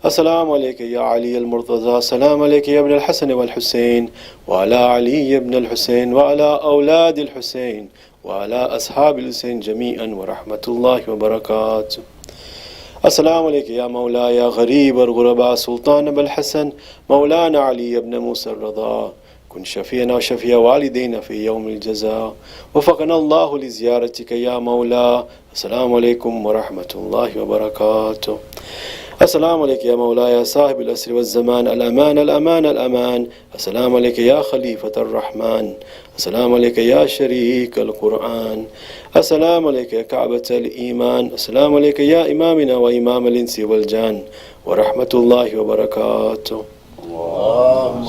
السلام عليك يا علي المرتضى، السلام عليك يا ابن الحسن والحسين، وعلى علي بن الحسين، وعلى أولاد الحسين، وعلى أصحاب الحسين جميعا، ورحمة الله وبركاته. السلام عليك يا مولاي غريب الغرباء سلطان أبا الحسن مولانا علي بن موسى الرضا، كن شفينا وشفيع والدينا في يوم الجزاء، وفقنا الله لزيارتك يا مولا. السلام عليكم ورحمة الله وبركاته. السلام عليك يا مولاي صاحب الأسر والزمان، الأمان الأمان الأمان. السلام عليك يا خليفة الرحمن، السلام عليك يا شريك القرآن، السلام عليك يا كعبة الإيمان، السلام عليك يا إمامنا وإمام الإنس والجان، ورحمة الله وبركاته. اللهم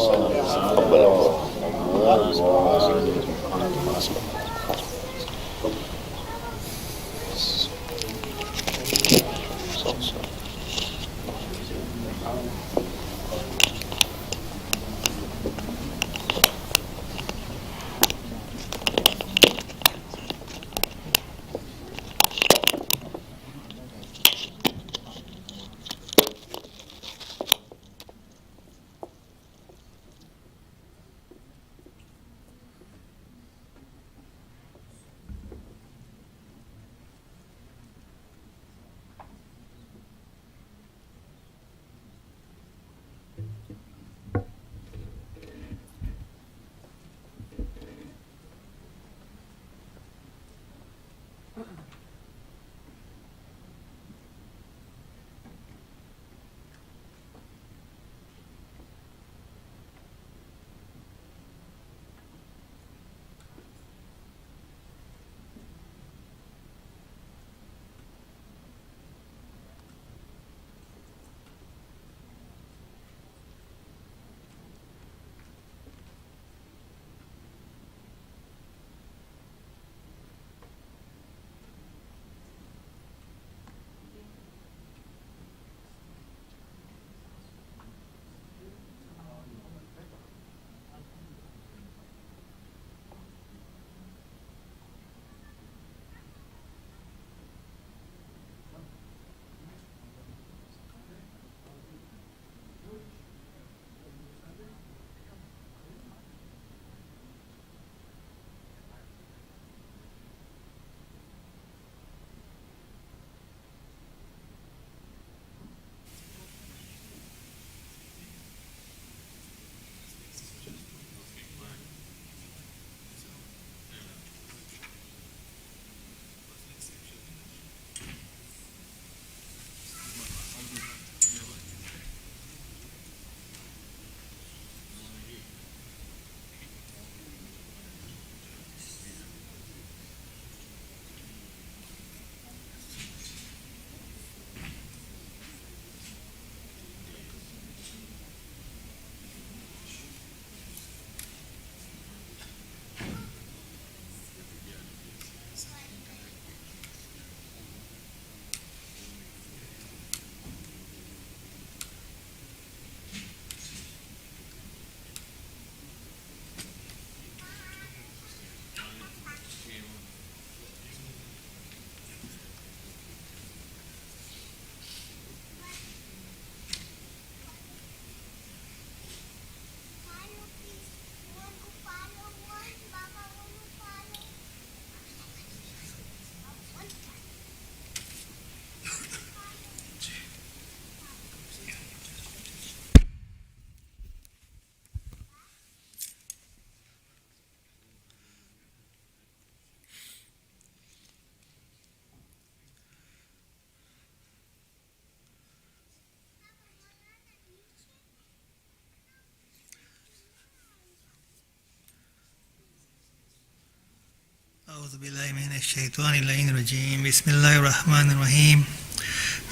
أعوذ بالله من الشيطان اللعين الرجيم. بسم الله الرحمن الرحيم.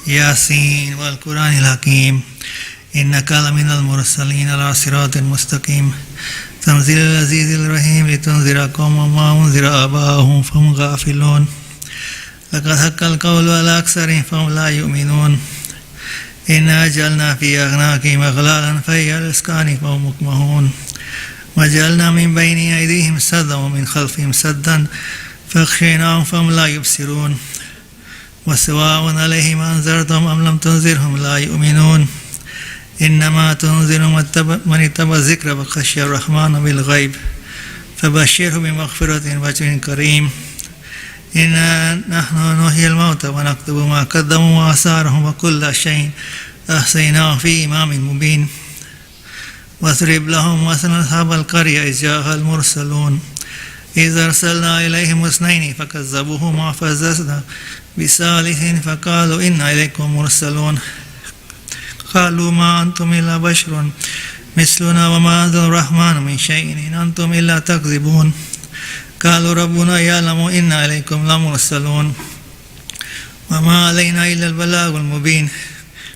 ياسين والقرآن الحكيم إنك لمن المرسلين على صراط مستقيم تنزيل العزيز الرحيم لتنذر قوما ما أنذر آباءهم فهم غافلون لقد حق القول على أكثرهم فهم لا يؤمنون إنا جعلنا في أعناقهم أغلالا فهي الأذقان فهم مقمحون وجعلنا من بين أيديهم سدا ومن خلفهم سدا فأغشيناهم فهم لا يبصرون وسواء عليهم أنذرتهم أم لم تنذرهم لا يؤمنون إنما تنذر من اتبع الذكر وخشي الرحمن بالغيب فبشره بمغفرة وأجر كريم. إنا نحن نحيي الموتى ونكتب ما قدموا وآثارهم وكل شيء أحصيناه في إمام مبين. واضرب لهم مثلا أصحاب القرية إذ جاءها المرسلون إذ أرسلنا إليهم اثنين فكذبوهما فعززنا بثالث فقالوا إنا إليكم مرسلون قالوا ما أنتم إلا بشر مثلنا وما أنزل الرحمن من شيء إن أنتم إلا تكذبون قالوا ربنا يعلم إنا إليكم لمرسلون وما علينا إلا البلاغ المبين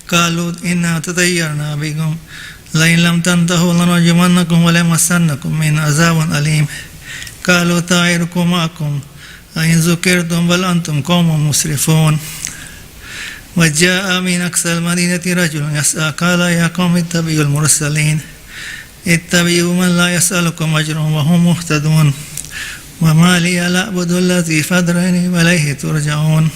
قالوا إنا تطيرنا بكم لئن لم تنتهوا لنرجمنكم وليمسنكم من عذاب أليم قالوا طائركم معكم أئن ذكرتم بل أنتم قوم مسرفون. وجاء من أقصى المدينة رجل يسعى قال يا قوم اتبعوا المرسلين اتبعوا من لا يسألكم أجرا وهم مهتدون وما لي لا أعبد الذي فطرني وإليه ترجعون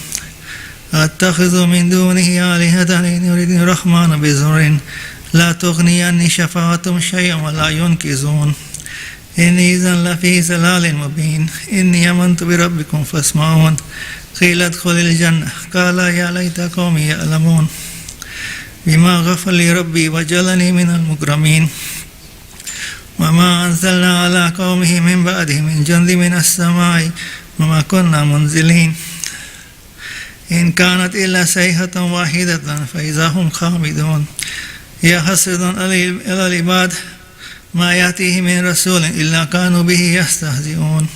أتخذ من دونه آلهة إن يردني الرحمن بضر لا تغني عني شفاعتهم شيئا ولا ينقذون إني إذا لفي ضلال مبين. إني آمنت بربكم فاسمعون قيل ادخل الجنة قال يا ليت قومي يعلمون بما غفر لي ربي وجعلني من المكرمين. وما أنزلنا على قومه من بعده من جند من السماء وما كنا منزلين إن كانت إلا صيحة واحدة فإذا هم خامدون يا حسرة على العباد ما يأتيه من رسول إلا كانوا به يستهزئون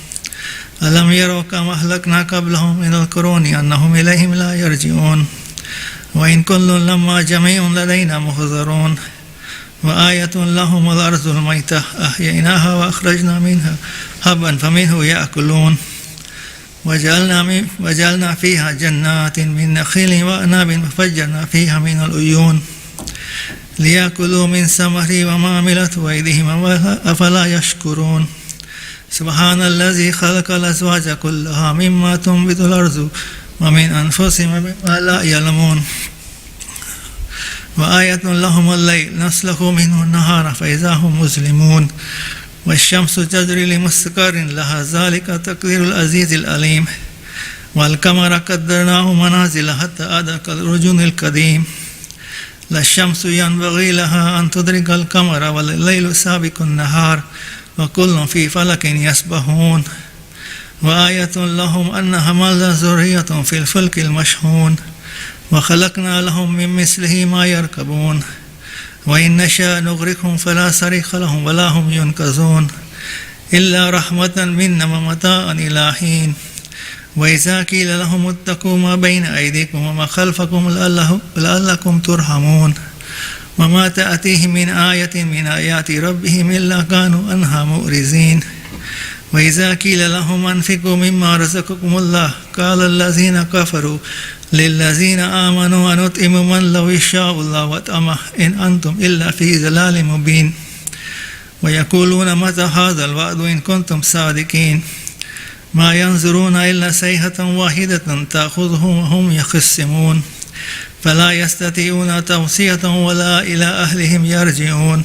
ألم يروا كما أهلكنا قبلهم من القرون أنهم إليهم لا يرجعون وإن كل لما جميع لدينا محضرون وآية لهم الأرض الميتة أحييناها وأخرجنا منها حبا فمنه يأكلون وجعلنا فيها جنات من نخيل وأعناب وفجرنا فيها من العيون ليأكلوا من ثمره وما عملته أيديهم أفلا يشكرون. سبحان الذي خلق الأزواج كلها مما تنبت الأرض ومن أنفسهم مما لا يعلمون وآية لهم الليل نسلخ منه النهار فإذا هم مسلمون والشمس تجري لمستقر لها ذلك تقدير العزيز العليم والقمر قدرناه منازل حتى عاد كالأرجون القديم لا الشمس ينبغي لها أن تدرك القمر والليل سابق النهار وكل في فلك يسبحون وآية لهم أن حملنا ذرية في الفلك المشحون وخلقنا لهم من مثله ما يركبون وإن نشاء نغرقهم فلا صريخ لهم ولا هم ينقذون إلا رحمة منا ومتاعا إلى حين وإذا قيل لهم اتقوا ما بين أيديكم وما خلفكم لعلكم ترحمون وما تأتيهم من آية من آيات ربهم إلا كانوا عنها مؤرزين وإذا قيل لهم أنفقوا مما رزقكم الله قال الذين كفروا للذين آمنوا أنطعم من لو يشاء الله وأطعمه إن أنتم إلا في ضلال مبين ويقولون متى هذا الوعد إن كنتم صادقين ما ينظرون إلا صيحة واحدة تأخذهم وهم يخصمون فلا يستطيعون توصية ولا إلى أهلهم يرجعون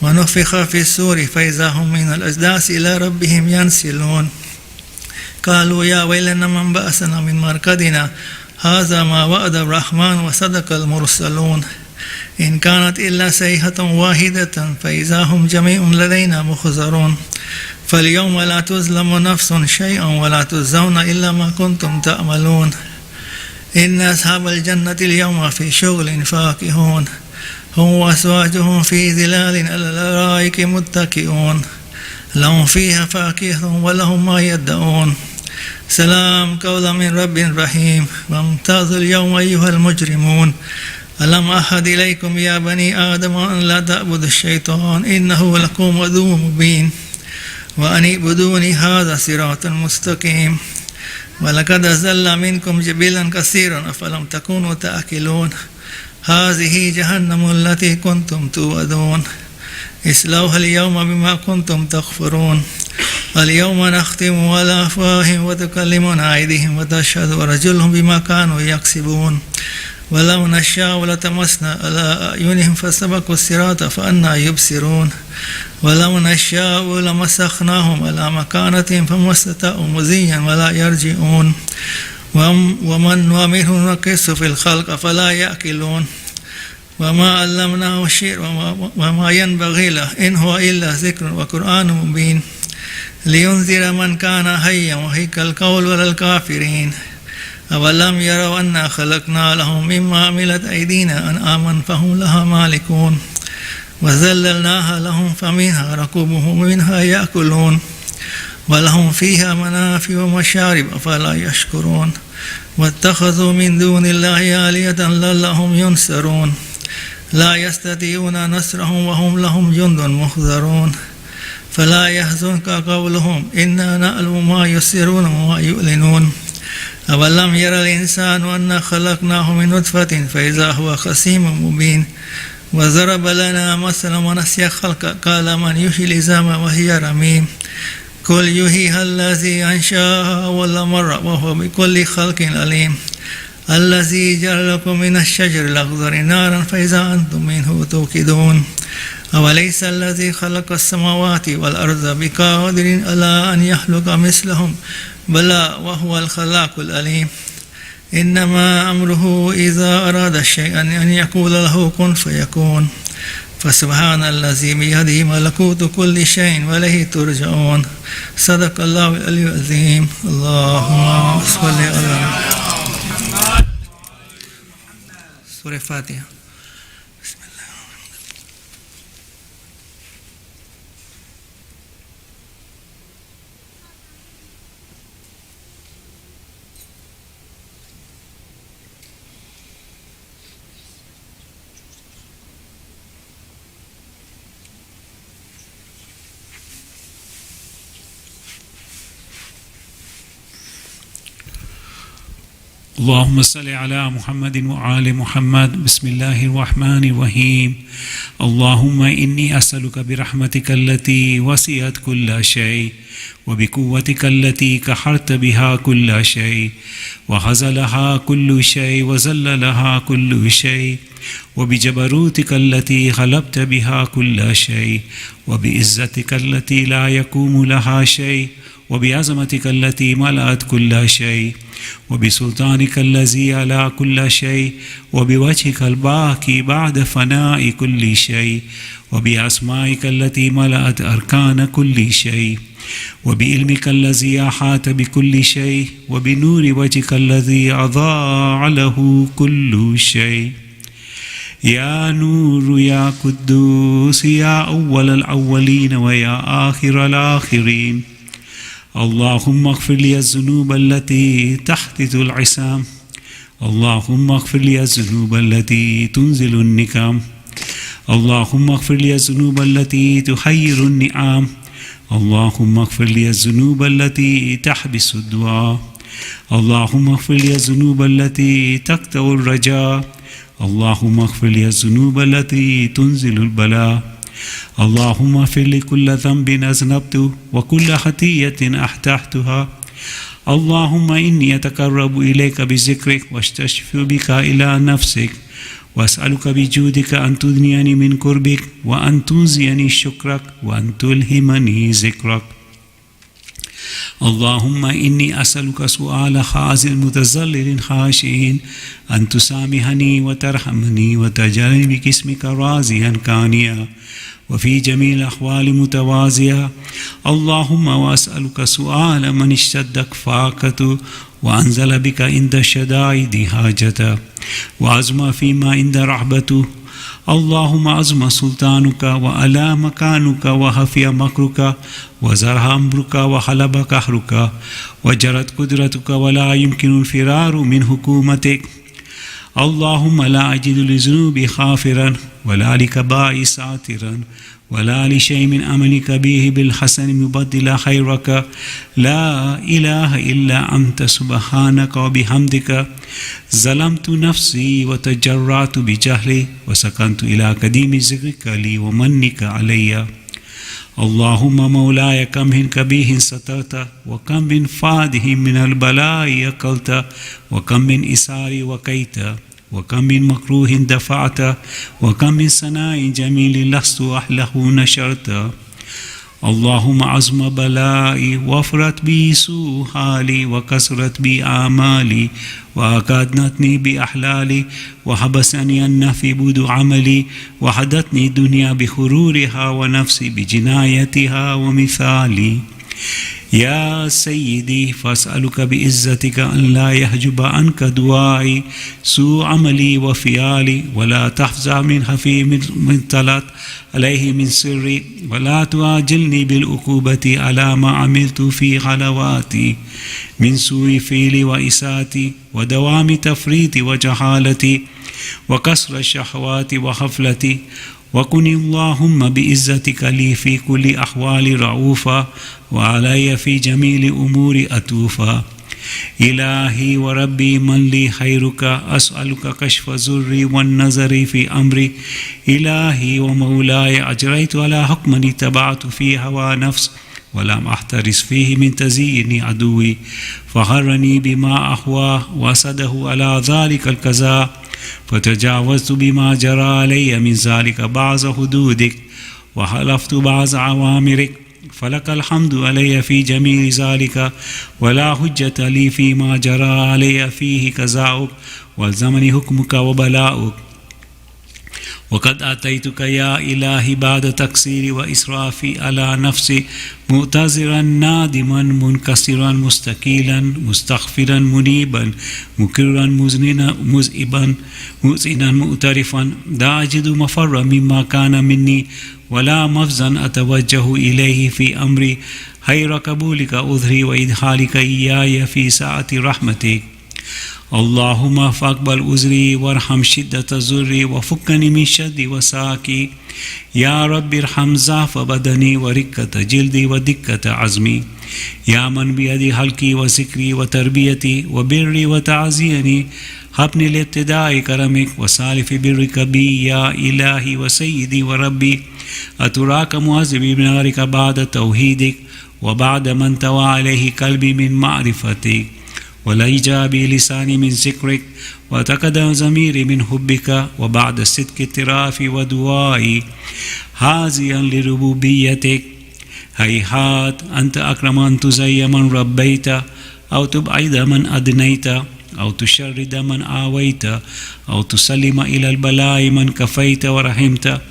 ونفخ في الصور فإذا هم من الأجداث إلى ربهم ينسلون قالوا يا ويلنا من بأسنا من مرقدنا هذا ما وعد الرحمن وصدق المرسلون إن كانت إلا صيحة واحدة فإذا هم جميع لدينا محضرون فاليوم لا تظلم نفس شيئا ولا تجزون إلا ما كنتم تعملون إن أصحاب الجنة اليوم في شغل فاكهون هم وأزواجهم في ظلال على الأرائك متكئون لهم فيها فاكهة ولهم ما يدعون سلام قولا من رب رحيم وامتازوا اليوم أيها المجرمون ألم أحد إليكم يا بني آدم أن لا تعبدوا الشيطان إنه لكم عدو مبين وأن اعبدوني هذا صراط مستقيم ولقد أضل منكم جبلا كثيرا أفلم تكونوا تأكلون هذه جهنم التي كنتم توعدون اصلوها اليوم بما كنتم تكفرون اليوم نختم على أفواههم وتكلمنا أيديهم وتشهد أرجلهم بما كانوا يكسبون ولو نشاء لطمسنا على أعينهم فاستبقوا الصراط فأنى يبصرون ولو نشاء لمسخناهم على مكانتهم فما استطاعوا مضيا ولا يرجعون ومن نؤمره ننكس في الخلق فلا يأكلون وما علمناه الشعر وما ينبغي له إن هو إلا ذكر وقرآن مبين لينذر من كان حيا ويحق القول على الكافرين أولم يروا أنا خلقنا لهم مما عملت أيدينا أنعاما فهم لها مالكون وذللناها لهم فمنها ركوبهم ومنها يأكلون ولهم فيها منافع ومشارب أفلا يشكرون واتخذوا من دون الله آلهة لعلهم ينصرون لا يستطيعون نصرهم وهم لهم جند محضرون فلا يحزنك قولهم إنا نعلم ما يسرون وما يعلنون أولم ير الإنسان أنا خلقناه من نطفة فإذا هو خصيم مبين وضرب لنا مثلا ونسي خلقه قال من يحيي العظام وهي رميم قل يحييها الذي أنشأها أول مرة وهو بكل خلق عليم الذي جعل لكم من الشجر الأخضر نارا فإذا أنتم منه توقدون أوليس الذي خلق السماوات والأرض بقادر على أن يخلق مثلهم بلى وهو الخلاق العليم إنما أمره إذا أراد شيئا أن يقول له كن فيكون فسبحان الذي بيده ملكوت كل شيء وإليه ترجعون صدق الله العلي العظيم اللهم صل على سورة فاتحة. اللهم صل على محمد وآل محمد بسم الله الرحمن الرحيم اللهم إني أسألك برحمتك التي وسعت كل شيء وبقوتك التي قهرت بها كل شيء وهزلها كل شيء وذللها كل شيء وبجبروتك التي غلبت بها كل شيء وبعزتك التي لا يقوم لها شيء وبعظمتك التي ملأت كل شيء وبسلطانك الذي على كل شيء وبوجهك الباقي بعد فناء كل شيء وبأسمائك التي ملأت أركان كل شيء وبعلمك الذي أحاط بكل شيء وبنور وجهك الذي أضاء له كل شيء يا نور يا قدوس يا أول الأولين ويا آخر الآخرين اللهم اغفر لي الذنوب التي تحدث العصام اللهم اغفر لي الذنوب التي تنزل النكام اللهم اغفر لي الذنوب التي تحير النعام اللهم اغفر لي الذنوب التي تحبس الدعاء اللهم اغفر لي الذنوب التي تقطع الرجاء اللهم اغفر لي الذنوب التي تنزل البلاء اللهم اغفر لي كل ذنب أذنبته وكل خطيئة أحدثتها اللهم إني أتقرب إليك بذكرك واستشفي بك إلى نفسك وأسألك بجودك أن تدنيني من قربك وأن تنزيني شكرك وأن تلهمني ذكرك اللهم إني أسألك سؤال خازن متذلل خاشعين أن تسامحني وترحمني وتجعلني باسمك راضيا كانيا وفي جميع الأحوال متوازيا اللهم وأسألك سؤال من اشتدت فاقته وأنزل بك عند الشدائد حاجته وعزم فيما عند رحبته اللهم عزم سلطانك وعلى مكانك وخفي مكرك وزرها أمرك وحلب قهرك وجرت قدرتك ولا يمكن الفرار من حكومتك اللهم لا أجد لذنوبي غافرا ولا لكبائي ساترا ولا لشيء من أملك به بالحسن مبدل خيرك لا إله إلا أنت سبحانك وبحمدك ظلمت نفسي وتجرعت بجهلي وسكنت إلى قديم ذكرك لي ومنك علي اللهم مولاي كم من كبيه سترت وكم من فاده من البلاء يقلت وكم من إساري وكيت وكم من مكروه دفعت وكم من ثناء جميل لست أحله نشرت اللهم عظم بلائي وفرت بي سوء حالي وكسرت بي آمالي وأكادنتني بأحلالي وحبسني النفي بود عملي وحدتني الدنيا بخرورها ونفسي بجنايتها ومثالي يا سيدي فأسألك بعزتك أن لا يحجب عنك دعائي سوء عملي وفعالي ولا تفزع من خفي من طلت عليه من سري ولا تعاجلني بالعقوبة على ما عملت في خلواتي من سوء فعلي وإساتي ودوام تفريطي وجهالتي وكسر الشهوات وخفلتي وكن اللهم بعزتك لي في كل أحوال رعوفا وعلي في جميل أمور أتوفا إلهي وربي من لي خيرك أسألك كشف زري والنظر في أمري إلهي ومولاي أجريت على حكم اتبعت في هوى نفس ولم أحترس فيه من تزيين عدوي فغرني بما أهواه وأسده على ذلك الكذا فتجاوزت بما جرى علي من ذلك بعض حدودك وحلفت بعض عوامرك فلك الحمد علي في جميع ذلك ولا حجة لي فيما جرى علي فيه كذاؤك والزمن حكمك وبلاؤك وقد أتيتك يا إلهي بعد تقصيري وإسرافي على نفسي معتذرا نادما منكسرا مستكيلا مستغفرا منيبا مكرا مذنبا مؤذنا مؤترفا لا أجد مفرا مما كان مني ولا مفزا أتوجه إليه في أمري خير قبولك أظهري وإدخالك إياي في ساعة رحمتك اللهم فاقبل أزري وارحم شدة زري وفكني من شد وساكي يا رب ارحم ضعف بدني وركة جلدي ودكة عزمي يا من بيدي حلقي وذكري وتربيتي وبري وتعزيني هبني لابتداء كرمك وسالف برك بي يا إلهي وسيدي وربي أتراك معذب بنارك بعد توحيدك وبعد من توى عليه قلبي من معرفتك وليجا بي لساني من ذكرك وتقدم ضميري من حبك وبعد صدق اعترافي ودعائي حازيا لربوبيتك هيهات أنت أكرم أن تزي من ربيت أو تبعد من أدنيت أو تشرد من آويت أو تسلم إلى البلاء من كفيت ورحمت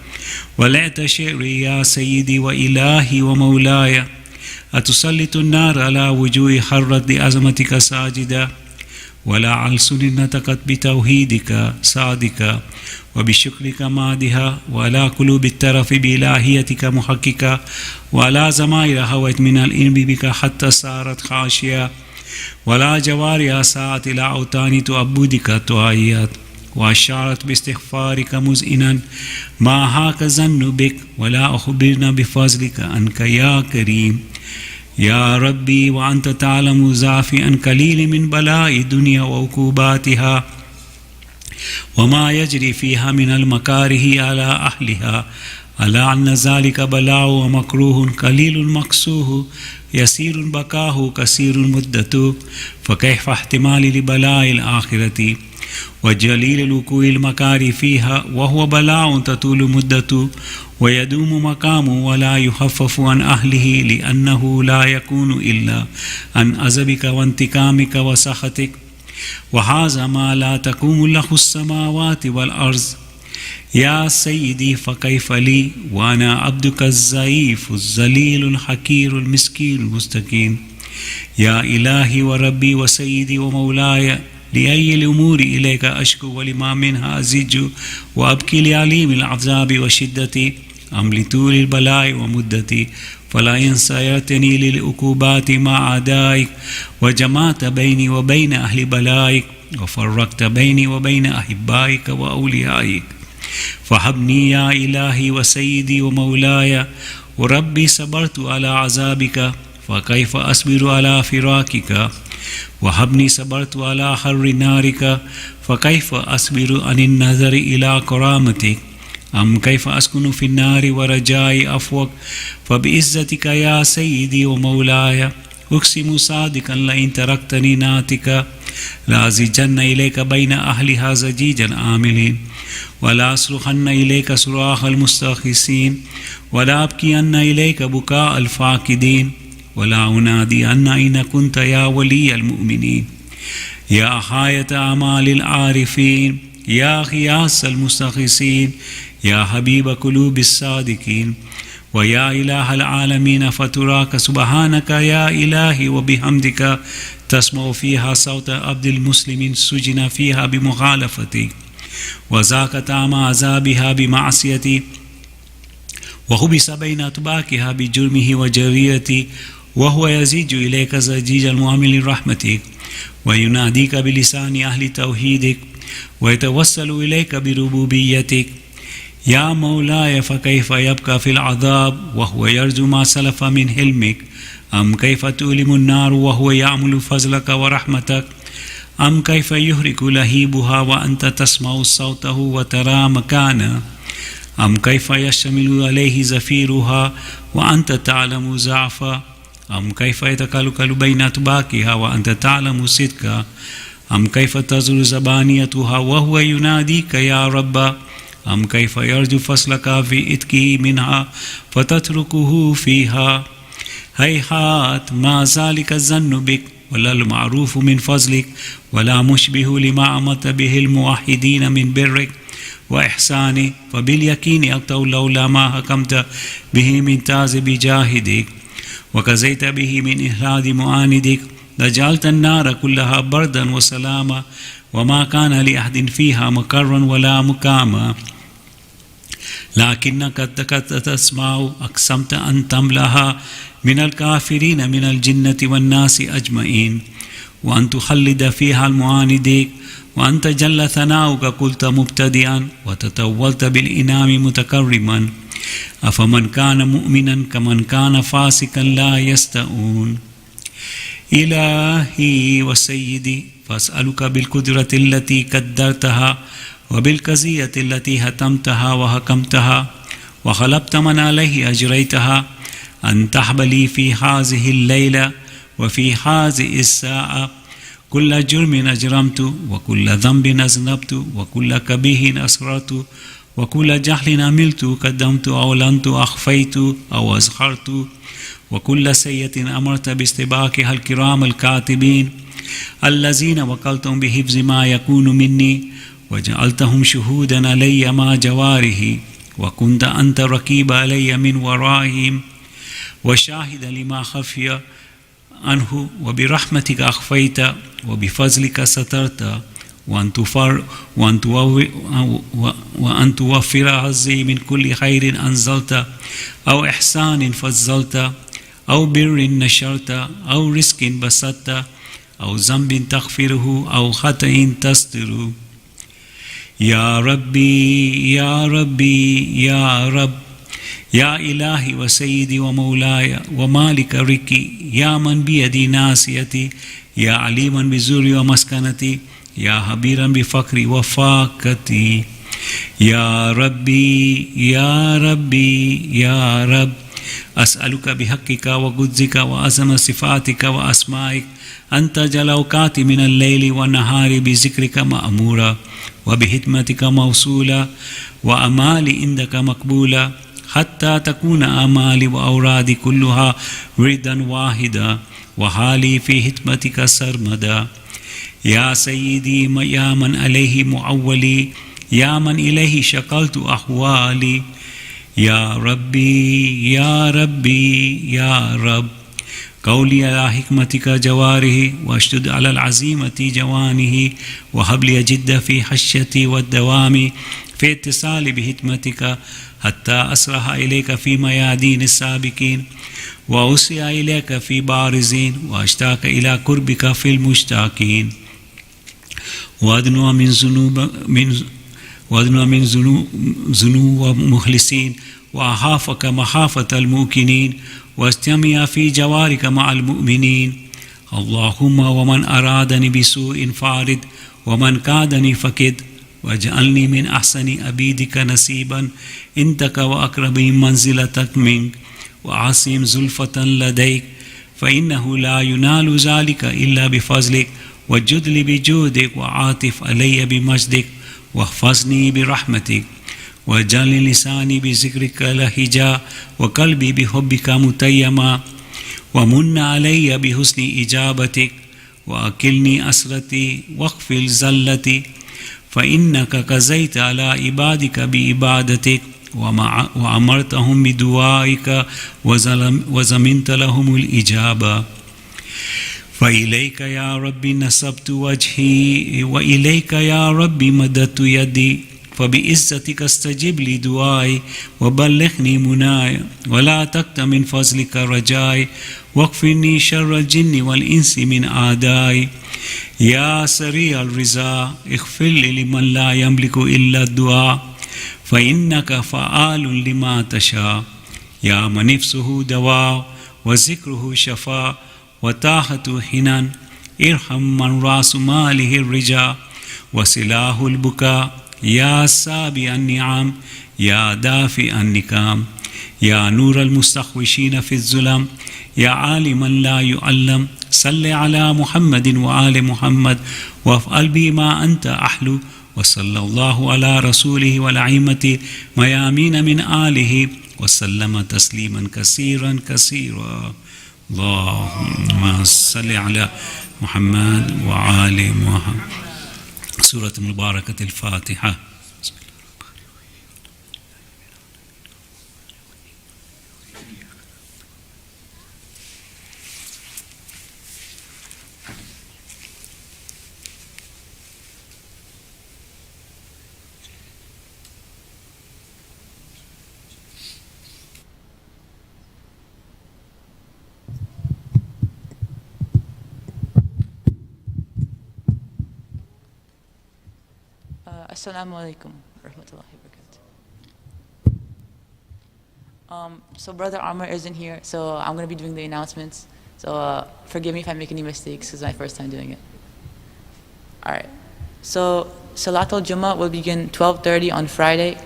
ولعت شعري يا سيدي وإلهي ومولاي أتسلط النار على وجوه حرت لعظمتك ساجدا ولا ألسن نطقت بتوحيدك صادقا وبشكرك مادها ولا قلوب الترف بإلهيتك محققة ولا زمائر هوت من الإنب بك حتى صارت خاشية ولا جوارها ساعت إلى أوتان تعبدك تعيات وأشعرت باستغفارك مزئنا ما هاك ظن بك ولا أخبرنا بفضلك أنك يا كريم يا ربي وأنت تعلم ضعفي أن قليل من بلاء الدنيا وعقوباتها وما يجري فيها من المكاره على أهلها ألا أن ذلك بلاء ومكروه قليل مكسوه يسير بكاه كثير مدته فكيف احتمال لبلاء الآخرة وجليل الوقوع المكاره فيها وهو بلاء تطول مدته ويدوم مقامه ولا يخفف عن أهله لأنه لا يكون إلا عن عذابك وانتقامك وسخطك وهذا ما لا تقوم له السماوات والأرض يا سيدي فكيف لي وأنا عبدك الضعيف الذليل الحقير المسكين المستكين يا إلهي وربي وسيدي ومولاي لأي الأمور إليك أشكو ولما منها أزج وأبكي لعليم العذاب وشدتي أم لطول البلاء ومدتي فلا ينسيتني للعقوبات مع أعدائك وجمعت بيني وبين أهل بلائك وفرقت بيني وبين أحبائك وأوليائك فهبني يا إلهي وسيدي ومولاي وربي صبرت على عذابك فكيف أصبر على فراقك وهبني صبرت على حر نارك فكيف أصبر عن النظر إلى كرامتك أم كيف أسكن في النار ورجاء عفوك فبعزتك يا سيدي ومولاي أقسم صادقا لئن تركتني ناتك لأزجن إليك بين أهلها زجيجا آملين ولا أصرخن إليك صراخ المستغيثين ولا أبكين إليك بكاء الفاقدين ولا أنادين أين كنت يا ولي المؤمنين يا حاية أعمال العارفين يا غياث المستغيثين يا حبيب قلوب الصادقين ويا إله العالمين فتراك سبحانك يا إلهي وبحمدك تسمع فيها صوت عبد المسلم سجن فيها بمخالفتي وذاك طعم عذابها بمعصيتي وحبس بين أطباقها بجرمه وجريرتي وهو يزيج إليك زجيج المعامل رحمتك ويناديك بلسان أهل توحيدك ويتوسل إليك بربوبيتك يا مولاي فكيف يبقى في العذاب وهو يرجو ما سلف من حلمك أم كيف تؤلم النار وهو يعمل فضلك ورحمتك أم كيف يهرق لهيبها وأنت تسمع صوته وترى مكانه أم كيف يشتمل عليه زفيرها وأنت تعلم ضعفه أم كيف يتكلكل بين أطباقها وأنت تعلم صدقه أم كيف تزر زبانيتها وهو يناديك يا رب أم كيف يرجو فصلك في إتكه منها فتتركه فيها هيهات ما ذلك الظن بك ولا المعروف من فضلك ولا مشبه لما أمرت به الموحدين من برك وإحسانك فباليقين أقطع لولا ما حكمت به من تعذيب جاهدك وكزيت به من إهلاد معاندك لجعلت النار كلها بردا وسلاما وما كان لأحد فيها مقرا ولا مقاما لكنك تسمع أقسمت أن تملأها من الكافرين من الجنة والناس أجمعين وأن تخلد فيها المعاندين وأنت جل ثناؤك قلت مبتدئا وتطولت بالإنام متكرما أفمن كان مؤمنا كمن كان فاسقا لا يستؤون إلهي وسيدي فأسألك بالقدرة التي قدرتها وبالقضية التي هتمتها وحكمتها وخلبت من عليه أجريتها أن تحبلي في هذه الليلة وفي هذه الساعة كل جرم أجرمت وكل ذنب أذنبت وكل كبيه أسررت وكل جهل عملت قدمت أو لنت أخفيت أو أزهرت وكل سيئة أمرت باستباقها الكرام الكاتبين الذين وكلتم بحفظ ما يكون مني وجعلتهم شهودا علي مع جواره وكنت أنت رقيب علي من ورائهم وشاهدا لما خفي عنه وبرحمتك أخفيت وبفضلك سترت وأن توفر عزي من كل خير أنزلت أو إحسان فضلت أو بر نشرت أو رزق بسطت أو ذنب تغفره أو خطأ تستر يا ربي يا ربي يا رب يا إلهي وسيدي ومولاي ومالك ركي يا من بيدي ناسيتي يا عليما بزوري ومسكنتي يا خبيرا بفقري وفاقتي يا ربي يا ربي يا رب أسألك بحقك وقدسك وعظم صفاتك وأسمائك أن تجعل أوقاتي من الليل والنهار بذكرك مأمورا وبحكمتك موصولا وأمالي عندك مقبولا حتى تكون أمالي وأورادي كلها وردا واحدا وحالي في حكمتك سرمدا يا سيدي يا من عليه معولي يا من إليه شكلت أحوالي يا ربي يا ربي يا رب قولي على حكمتك جواره واشتد على العزيمة جوانه وهب لي جد في حشيتي والدوام في اتصال بحكمتك حتى أسرح إليك في ميادين السابقين وأسرع إليك في بارزين وأشتاق إلى قربك في المشتاقين وأدنو من ذنوب مخلصين وأخافك مخافة الموقنين واستمع في جوارك مع المؤمنين اللهم ومن أرادني بسوء فارد ومن كادني فكد واجعلني من أحسن أبيدك نصيبا عندك وأقرب منزلتك منك وعصم زلفة لديك فإنه لا ينال ذلك إلا بفضلك وجد لي بجودك وعاطف علي بمجدك واحفظني برحمتك واجعل لساني بذكرك لهجا وقلبي بحبك متيما ومن علي بحسن إجابتك وأكلني أسرتي واغفر زلتي فإنك قضيت على عبادك بإبادتك وأمرتهم بدعائك وزمنت لهم الإجابة فإليك يا ربي نسبت وجهي وإليك يا ربي مددت يدي فبعزتك استجب لي دعائي وبلغني مناي ولا تقت من فضلك رجائي واكفني شر الجن والإنس من أعدائي يا سريع الرضا اغفر لي لمن لا يملك إلا الدعاء فإنك فعال لما تشاء يا من نفسه دواء وذكره شفاء وطاعته حنان ارحم من رأس ماله الرجاء وسلاه البكاء يا سابع النعم يا دافع النكام يا نور المستخوشين في الظلم يا عالما لا يعلم صل على محمد وآل محمد وافعل بما أنت أحلو وصلى الله على رسوله والأئمة ميامين من آله وسلم تسليما كثيرا كثيرا اللهم صل على محمد وآل محمد. سورة المباركة الفاتحة. Assalamu alaikum warahmatullahi wabarakatuh. So Brother Amr isn't here, so I'm going to be doing the announcements. So forgive me if I make any mistakes, because it's my first time doing it. Alright, so Salatul Jumah will begin 12:30 on Friday.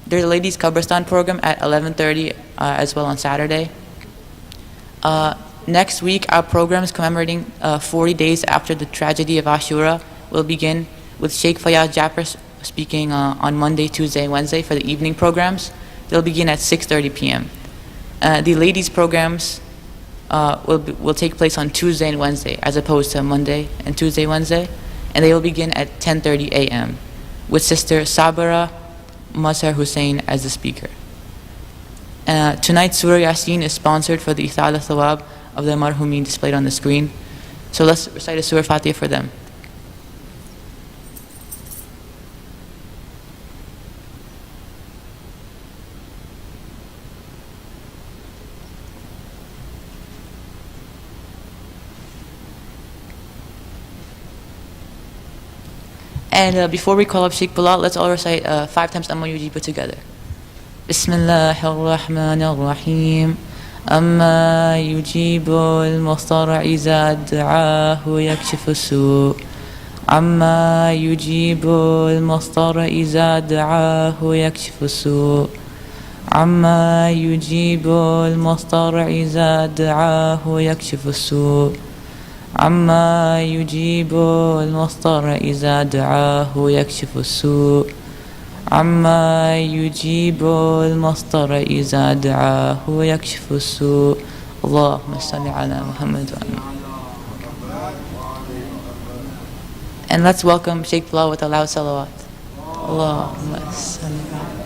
There's a ladies' Qabristan program at 11:30 as well on Saturday. Next week, our programs commemorating 40 days after the tragedy of Ashura will begin with Sheikh Fayyaz Jafar speaking on Monday, Tuesday, and Wednesday for the evening programs. They'll begin at 6:30 p.m. The ladies' programs will take place on Tuesday and Wednesday, as opposed to Monday and Tuesday, Wednesday, and they will begin at 10:30 a.m. with Sister Sabara Mazhar Hussein as the speaker. Tonight's Surah Yasin is sponsored for the Ithal al-Thawab of the Marhumin displayed on the screen. So let's recite a Surah Fatiha for them. And before we call up Sheikh Bilal, let's all recite 5 times Amma Yujibu together. Bismillahir Rahmanir Rahim. Amma yujibu al-mustar iza da'ahu yakshifu su. Amma yujibu al-mustar iza da'ahu yakshifu su. Amma yujibu al-mustar iza da'ahu yakshifu su. عما يجيب المضطر إذا دعاه يكشف السوء عما يجيب المضطر إذا دعاه يكشف السوء اللهم صل على محمد وآله. And let's welcome Sheikh Bilal with a loud salawat. اللهم صل على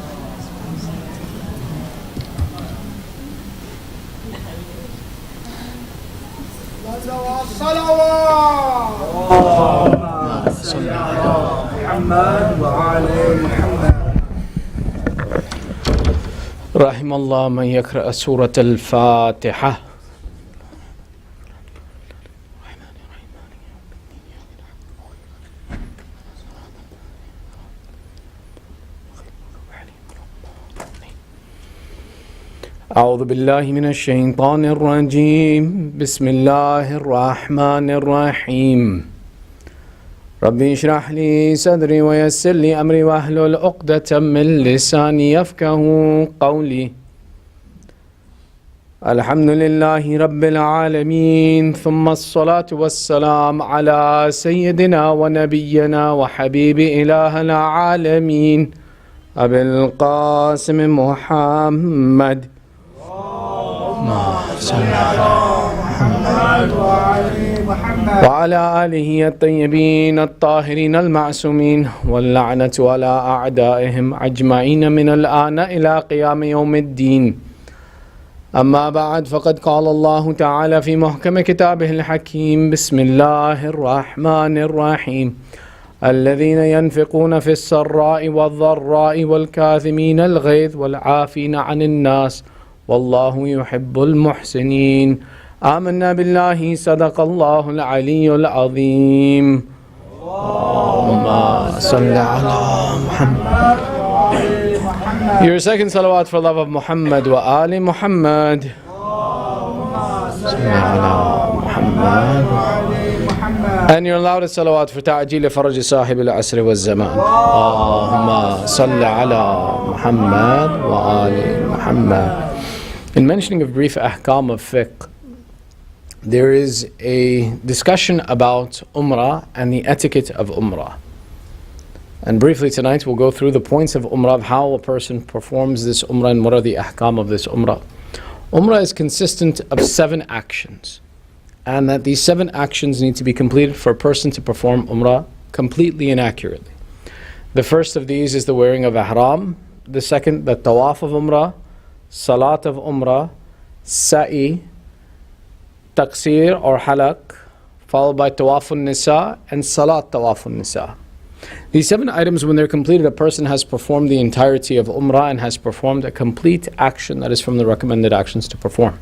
صلوات صل على محمد وعلى محمد. رحم الله من يقرأ سورة الفاتحة. أعوذ بالله من الشيطان الرجيم. بسم الله الرحمن الرحيم. ربي اشرح لي صدري ويسر لي أمري واحلل عقدة من لساني يفقهوا قولي. الحمد لله رب العالمين ثم الصلاة والسلام على سيدنا ونبينا وحبيب إله العالمين أبي القاسم محمد وعلى آله الطيبين الطاهرين المعصومين واللعنة على أعدائهم أجمعين من الآن إلى قيام يوم الدين. أما بعد فقد قال الله تعالى في محكم كتابه الحكيم بسم الله الرحمن الرحيم الذين ينفقون في السراء والضراء والكاظمين الغيظ والعافين عن الناس والله يحب المحسنين. آمنا بالله صدق الله العلي العظيم. اللهم صل على محمد. Your second salawat for love of Muhammad wa Ali Muhammad. And your loudest salawat for ta'jeel faraj sahib al-asr wa zaman. Allahumma salli ala Muhammad wa Ali Muhammad. In mentioning of brief ahkam of fiqh, there is a discussion about Umrah and the etiquette of Umrah. And briefly tonight we'll go through the points of Umrah, of how a person performs this Umrah and what are the ahkam of this Umrah. Umrah is consistent of 7 actions, and that these 7 actions need to be completed for a person to perform Umrah completely and accurately. The first of these is the wearing of ihram, the second the tawaf of Umrah, salat of Umrah, sa'i, taqsir or halaq, followed by tawafun nisa and salat tawafun nisa. These 7 items, when they're completed, a person has performed the entirety of Umrah and has performed a complete action that is from the recommended actions to perform.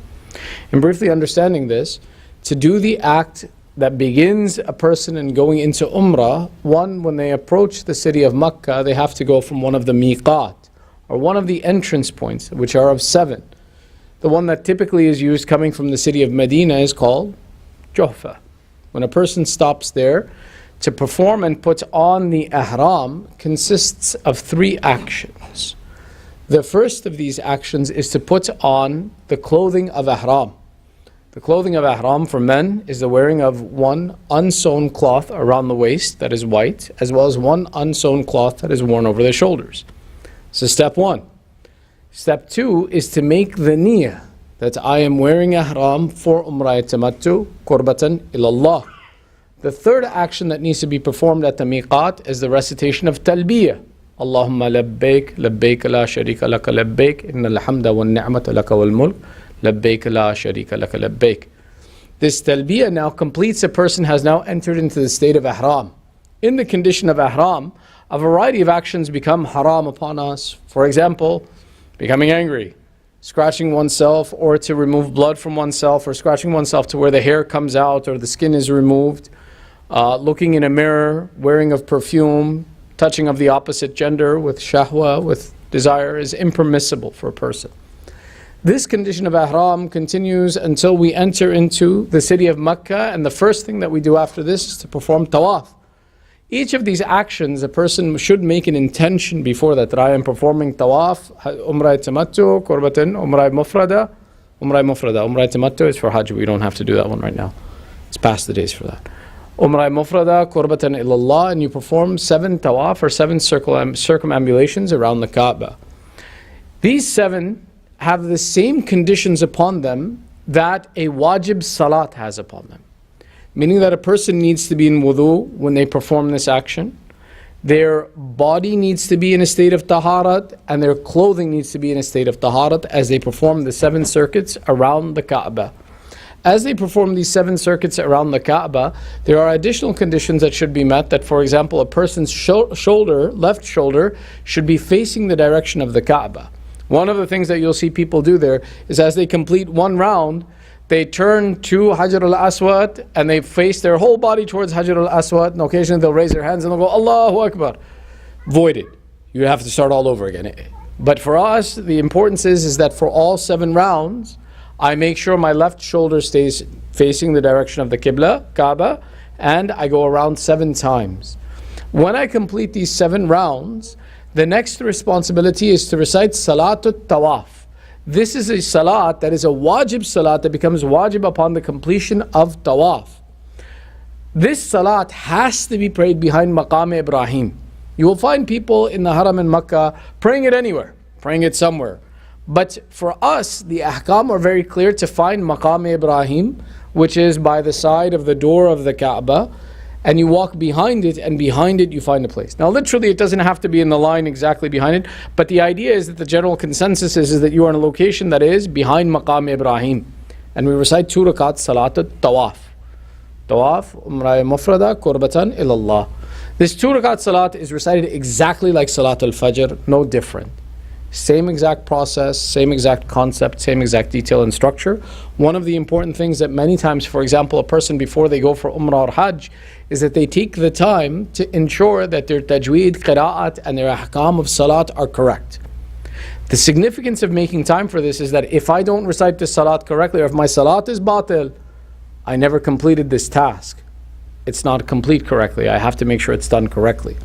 In briefly understanding this, to do the act that begins a person in going into Umrah, one, when they approach the city of Makkah, they have to go from one of the miqat, or one of the entrance points, which are of 7. The one that typically is used coming from the city of Medina is called Juhfa. When a person stops there, to perform and put on the ihram consists of 3 actions. The first of these actions is to put on the clothing of ihram. The clothing of ihram for men is the wearing of 1 unsewn cloth around the waist that is white, as well as 1 unsewn cloth that is worn over the shoulders. So step 1. Step 2 is to make the niyyah that I am wearing ihram for Umrah tamattu qurbatan ilallah. The third action that needs to be performed at the miqat is the recitation of talbiyah. Allahumma labbaik, labbaik la sharika laka labbaik, innal hamda wal ni'mata laka wal mulk, labbaik la sharika laka labbaik. This talbiyah now completes a person has now entered into the state of ihram. In the condition of ihram, a variety of actions become haram upon us. For example, becoming angry, scratching oneself, or to remove blood from oneself, or scratching oneself to where the hair comes out or the skin is removed. Looking in a mirror, wearing of perfume, touching of the opposite gender with shahwa, with desire, is impermissible for a person. This condition of ihram continues until we enter into the city of Makkah, and the first thing that we do after this is to perform tawaf. Each of these actions, a person should make an intention before that I am performing tawaf, umrah tamattu, qurbatan, umrah mufrada. Umrah tamattu is for hajj, we don't have to do that one right now. It's past the days for that. Umrah mufrada, qurbatan ilallah, and you perform 7 tawaf or 7 circumambulations around the Kaaba. These 7 have the same conditions upon them that a wajib salat has upon them. Meaning that a person needs to be in wudu when they perform this action. Their body needs to be in a state of taharat, and their clothing needs to be in a state of taharat as they perform the 7 circuits around the Kaaba. As they perform these 7 circuits around the Kaaba, there are additional conditions that should be met. That, for example, a person's shoulder, left shoulder, should be facing the direction of the Kaaba. One of the things that you'll see people do there is as they complete 1 round, they turn to Hajar al-Aswad and they face their whole body towards Hajar al-Aswad, and occasionally they'll raise their hands and they'll go, Allahu Akbar. Voided. You have to start all over again. But for us, the importance is that for all 7 rounds, I make sure my left shoulder stays facing the direction of the Qibla, Kaaba, and I go around 7 times. When I complete these 7 rounds, the next responsibility is to recite Salatul Tawaf. This is a salat that is a wajib salat that becomes wajib upon the completion of tawaf. This salat has to be prayed behind Maqam Ibrahim. You will find people in the Haram in Makkah praying it anywhere, praying it somewhere. But for us, the ahkam are very clear to find Maqam Ibrahim, which is by the side of the door of the Kaaba, and you walk behind it, and behind it you find a place. Now literally it doesn't have to be in the line exactly behind it, but the idea is that the general consensus is that you are in a location that is behind Maqam Ibrahim. And we recite 2 rakat salat al-tawaf. Tawaf, umrah mufrada, qurbatan ilallah. This 2 rakat salat is recited exactly like Salat al-Fajr, no different. Same exact process, same exact concept, same exact detail and structure. One of the important things that many times, for example, a person before they go for Umrah or Hajj, is that they take the time to ensure that their tajweed, qira'at and their ahkam of salat are correct. The significance of making time for this is that if I don't recite this salat correctly, or if my salat is batil, I never completed this task. It's not complete correctly. I have to make sure it's done correctly.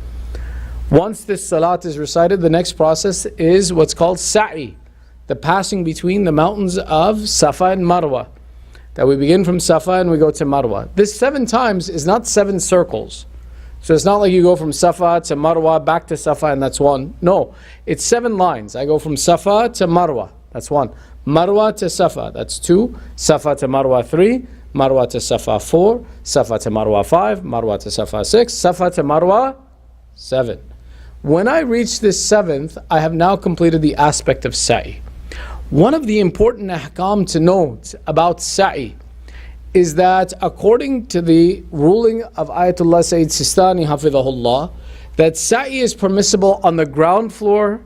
Once this salat is recited, the next process is what's called sa'i, the passing between the mountains of Safa and Marwa. That we begin from Safa and we go to Marwa. This 7 times is not 7 circles. So it's not like you go from Safa to Marwa, back to Safa, and that's 1. No, it's 7 lines. I go from Safa to Marwa, that's 1. Marwa to Safa, that's 2. Safa to Marwa, 3. Marwa to Safa, 4. Safa to Marwa, 5. Marwa to Safa, 6. Safa to Marwa, 7. When I reach this 7th, I have now completed the aspect of sa'i. One of the important ahkam to note about sa'i is that according to the ruling of Ayatollah Sayyid Sistani Hafidhahullah, that sa'i is permissible on the ground floor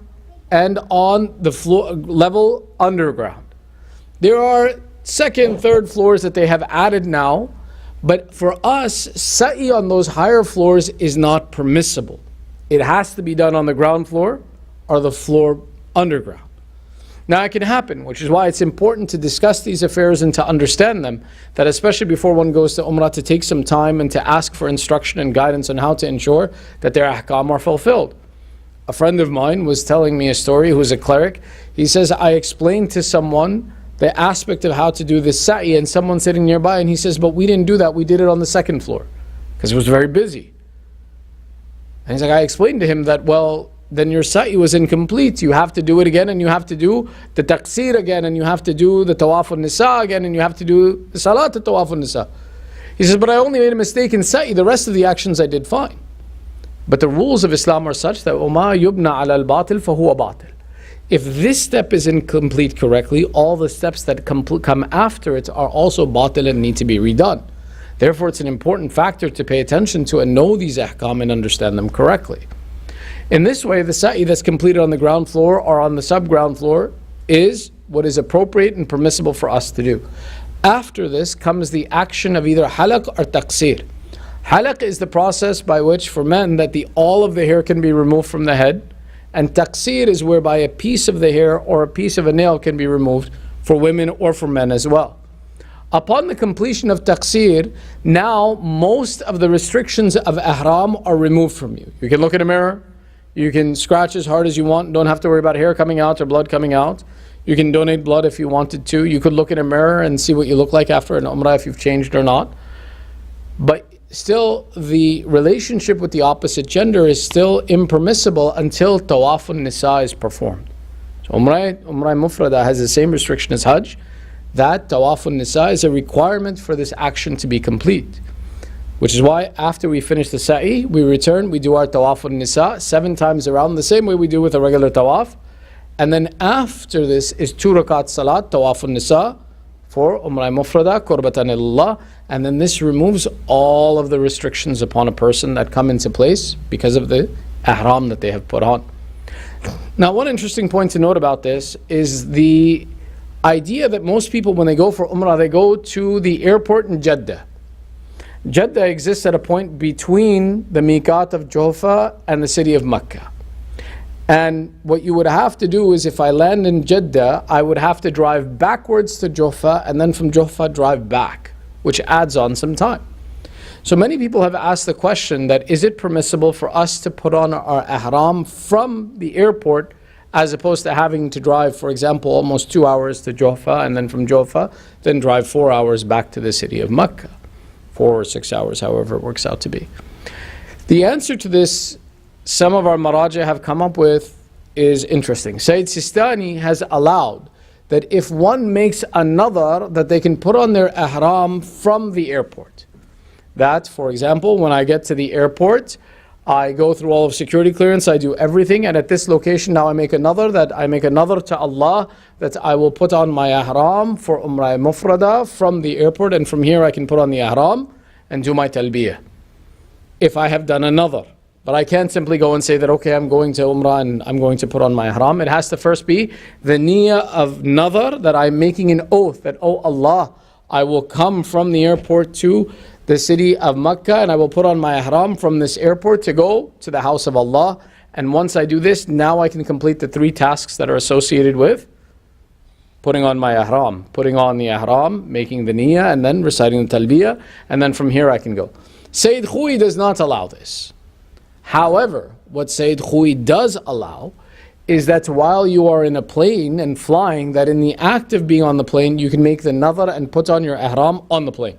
and on the floor level underground. There are 2nd, 3rd floors that they have added now, but for us, sa'i on those higher floors is not permissible. It has to be done on the ground floor or the floor underground. Now it can happen, which is why it's important to discuss these affairs and to understand them, that especially before one goes to Umrah, to take some time and to ask for instruction and guidance on how to ensure that their ahkam are fulfilled. A friend of mine was telling me a story, who's a cleric. He says, I explained to someone the aspect of how to do this sa'i, and someone sitting nearby, and he says, but we didn't do that, we did it on the 2nd floor, because it was very busy. And he's like, I explained to him that, well, then your sa'i was incomplete. You have to do it again, and you have to do the taqsir again, and you have to do the tawaf al-nisa again, and you have to do the salat al-tawaf al-nisa. He says, but I only made a mistake in sa'i. The rest of the actions I did fine. But the rules of Islam are such that وَمَا يُبْنَى عَلَى الْبَاطِلِ فَهُوَ بَاطِلِ. If this step is incomplete correctly, all the steps that come after it are also batil and need to be redone. Therefore, it's an important factor to pay attention to and know these ahkam and understand them correctly. In this way, the sa'i that's completed on the ground floor or on the sub-ground floor is what is appropriate and permissible for us to do. After this comes the action of either halaq or taqsir. Halaq is the process by which, for men, that all of the hair can be removed from the head, and taqsir is whereby a piece of the hair or a piece of a nail can be removed for women or for men as well. Upon the completion of taqsir, now most of the restrictions of ihram are removed from you. You can look in a mirror, you can scratch as hard as you want, don't have to worry about hair coming out or blood coming out. You can donate blood if you wanted to. You could look in a mirror and see what you look like after an umrah, if you've changed or not. But still, the relationship with the opposite gender is still impermissible until tawaf al-nisa is performed. So umrah mufrada has the same restriction as hajj, that tawaf al-nisa is a requirement for this action to be complete. Which is why after we finish the sa'i, we return, we do our tawaf al-nisa 7 times around, the same way we do with a regular tawaf. And then after this is 2 rakat salat, tawaf al-nisa, for umrah mufrada, qurbatan ilallah. And then this removes all of the restrictions upon a person that come into place because of the ihram that they have put on. Now, one interesting point to note about this is the idea that most people, when they go for umrah, they go to the airport in Jeddah. Jeddah exists at a point between the miqat of Juhfa and the city of Mecca. And what you would have to do is, if I land in Jeddah, I would have to drive backwards to Juhfa, and then from Juhfa drive back, which adds on some time. So many people have asked the question that, is it permissible for us to put on our ihram from the airport as opposed to having to drive, for example, almost 2 hours to Juhfa, and then from Juhfa, then drive 4 hours back to the city of Mecca. 4 or 6 hours, however it works out to be. The answer to this, some of our maraja have come up with, is interesting. Sayyid Sistani has allowed that if one makes another, that they can put on their ihram from the airport. That, for example, when I get to the airport, I go through all of security clearance, I do everything, and at this location now I make another to Allah, that I will put on my ihram for Umrah Mufrada from the airport, and from here I can put on the ihram and do my talbiyah. If I have done another. But I can't simply go and say that, okay, I'm going to Umrah and I'm going to put on my ihram. It has to first be the niyyah of nadar, that I'm making an oath that, oh Allah, I will come from the airport to the city of Mecca and I will put on my ihram from this airport to go to the house of Allah. And once I do this, now I can complete the 3 tasks that are associated with putting on my ihram. Putting on the ihram, making the niyyah, and then reciting the talbiyah. And then from here I can go. Sayyid Khouy does not allow this. However, what Sayyid Khouy does allow is that while you are in a plane and flying, that in the act of being on the plane, you can make the nadar and put on your ihram on the plane.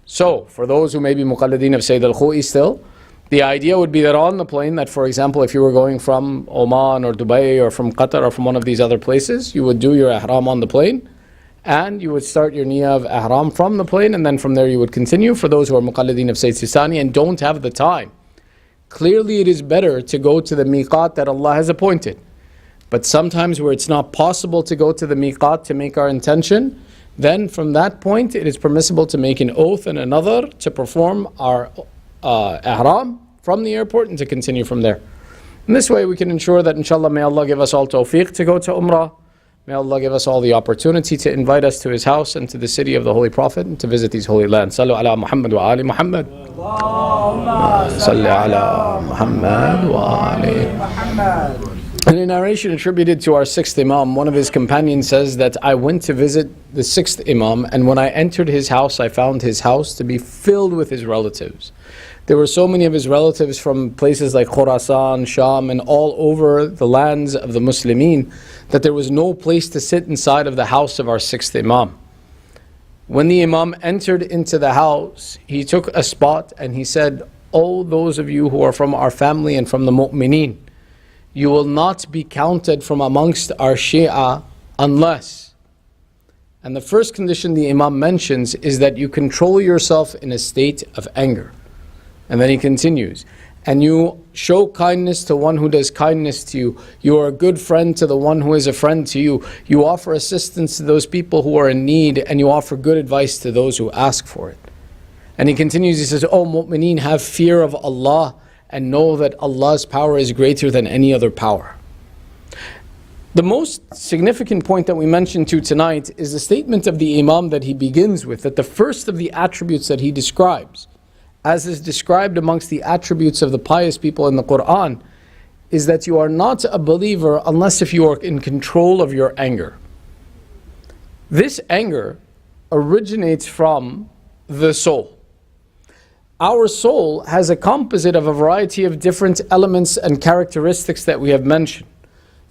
So, for those who may be muqalladeen of Sayyid al-Khouy still, the idea would be that on the plane, that for example, if you were going from Oman or Dubai or from Qatar or from one of these other places, you would do your ihram on the plane, and you would start your niyyah of ihram from the plane, and then from there you would continue. For those who are muqalladeen of Sayyid Sistani and don't have the time, clearly it is better to go to the miqat that Allah has appointed. But sometimes where it's not possible to go to the miqat to make our intention, then from that point it is permissible to make an oath and another to perform our ihram from the airport and to continue from there. In this way we can ensure that, inshallah, may Allah give us all tawfiq to go to Umrah. May Allah give us all the opportunity to invite us to His house and to the city of the Holy Prophet and to visit these holy lands. Sallu ala Muhammad wa ali Muhammad. Salli ala Muhammad wa ali Muhammad. In a narration attributed to our 6th Imam, one of his companions says that I went to visit the 6th Imam, and when I entered his house, I found his house to be filled with his relatives. There were so many of his relatives from places like Khurasan, Sham, and all over the lands of the Muslimin, that there was no place to sit inside of the house of our 6th Imam. When the Imam entered into the house, he took a spot and he said, "Oh, those of you who are from our family and from the mu'mineen, you will not be counted from amongst our Shia unless," and the first condition the Imam mentions is that you control yourself in a state of anger. And then he continues, "And you show kindness to one who does kindness to you. You are a good friend to the one who is a friend to you. You offer assistance to those people who are in need, and you offer good advice to those who ask for it." And he continues, he says, "O mu'mineen, have fear of Allah and know that Allah's power is greater than any other power." The most significant point that we mentioned to tonight is the statement of the Imam that he begins with, that the first of the attributes that he describes, as is described amongst the attributes of the pious people in the Quran, is that you are not a believer unless if you are in control of your anger. This anger originates from the soul. Our soul has a composite of a variety of different elements and characteristics that we have mentioned.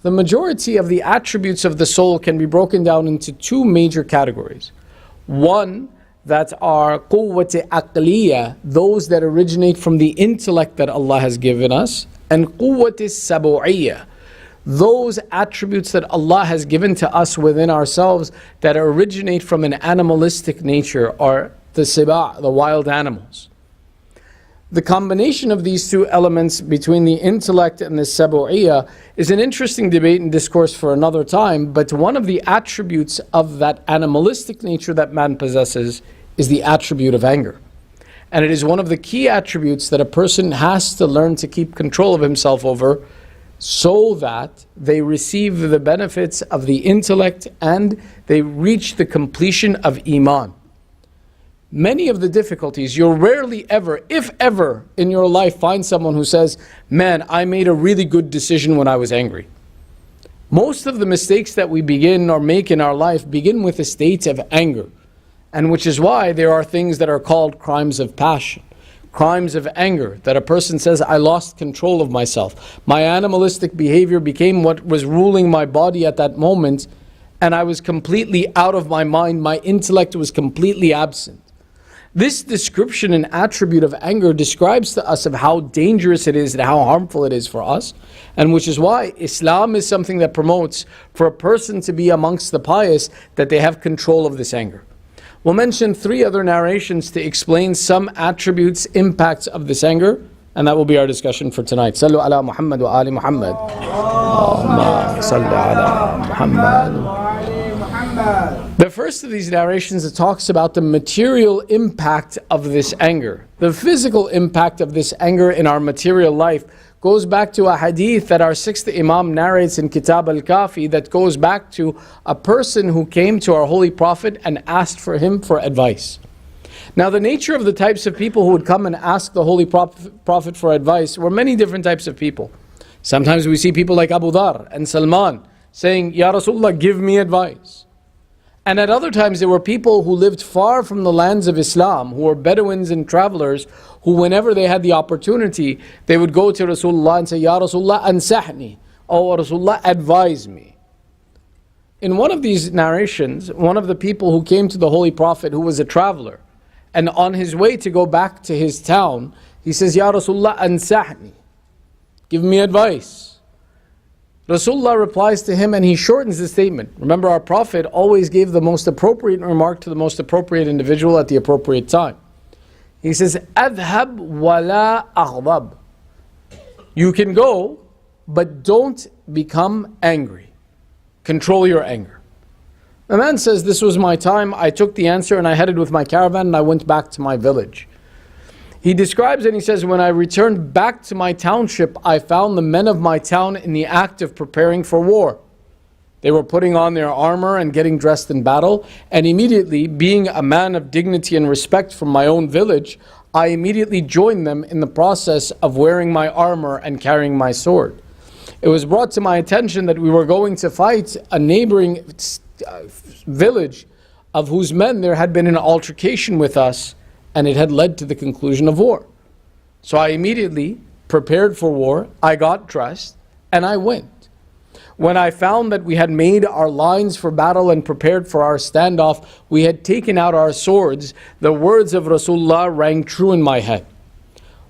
The majority of the attributes of the soul can be broken down into 2 major categories. One, that are quwwat aqliya, those that originate from the intellect that Allah has given us, and quwwat sabu'iyya, those attributes that Allah has given to us within ourselves that originate from an animalistic nature, or the siba', the wild animals. The combination of these 2 elements between the intellect and the sabu'iyya is an interesting debate and discourse for another time, but one of the attributes of that animalistic nature that man possesses is the attribute of anger. And it is one of the key attributes that a person has to learn to keep control of himself over, so that they receive the benefits of the intellect and they reach the completion of Iman. Many of the difficulties, you'll rarely ever, if ever, in your life find someone who says, "Man, I made a really good decision when I was angry." Most of the mistakes that we begin or make in our life begin with a state of anger, and which is why there are things that are called crimes of passion. crimes of anger, that a person says, I lost control of myself. My animalistic behavior became what was ruling my body at that moment, and I was completely out of my mind. My intellect was completely absent. This description and attribute of anger describes to us of how dangerous it is and how harmful it is for us, and which is why Islam is something that promotes for a person to be amongst the pious, that they have control of this anger. We'll mention 3 other narrations to explain some attributes, impacts of this anger, and that will be our discussion for tonight. Sallu ala Muhammad wa ali Muhammad. Allahumma salli ala Muhammad. The first of these narrations, it talks about the material impact of this anger. The physical impact of this anger in our material life goes back to a hadith that our 6th Imam narrates in Kitab al-Kafi, that goes back to a person who came to our Holy Prophet and asked for him for advice. Now, the nature of the types of people who would come and ask the Holy Prophet for advice were many different types of people. Sometimes we see people like Abu Dhar and Salman saying, Ya Rasulullah, give me advice. And at other times there were people who lived far from the lands of Islam, who were Bedouins and travelers, who whenever they had the opportunity, they would go to Rasulullah and say, Ya Rasulullah, ansahni, oh Rasulullah, advise me. In one of these narrations, one of the people who came to the Holy Prophet, who was a traveler, and on his way to go back to his town, he says, Ya Rasulullah, ansahni, give me advice. Rasulullah replies to him, and he shortens the statement. Remember, our Prophet always gave the most appropriate remark to the most appropriate individual at the appropriate time. He says, Adhab wala aghdab. You can go, but don't become angry. Control your anger. The man says, this was my time. I took the answer and I headed with my caravan and I went back to my village. He describes and he says, when I returned back to my township, I found the men of my town in the act of preparing for war. They were putting on their armor and getting dressed in battle, and immediately, being a man of dignity and respect from my own village, I immediately joined them in the process of wearing my armor and carrying my sword. It was brought to my attention that we were going to fight a neighboring village of whose men there had been an altercation with us, and it had led to the conclusion of war. So I immediately prepared for war, I got dressed, and I went. When I found that we had made our lines for battle and prepared for our standoff, we had taken out our swords, the words of Rasulullah rang true in my head.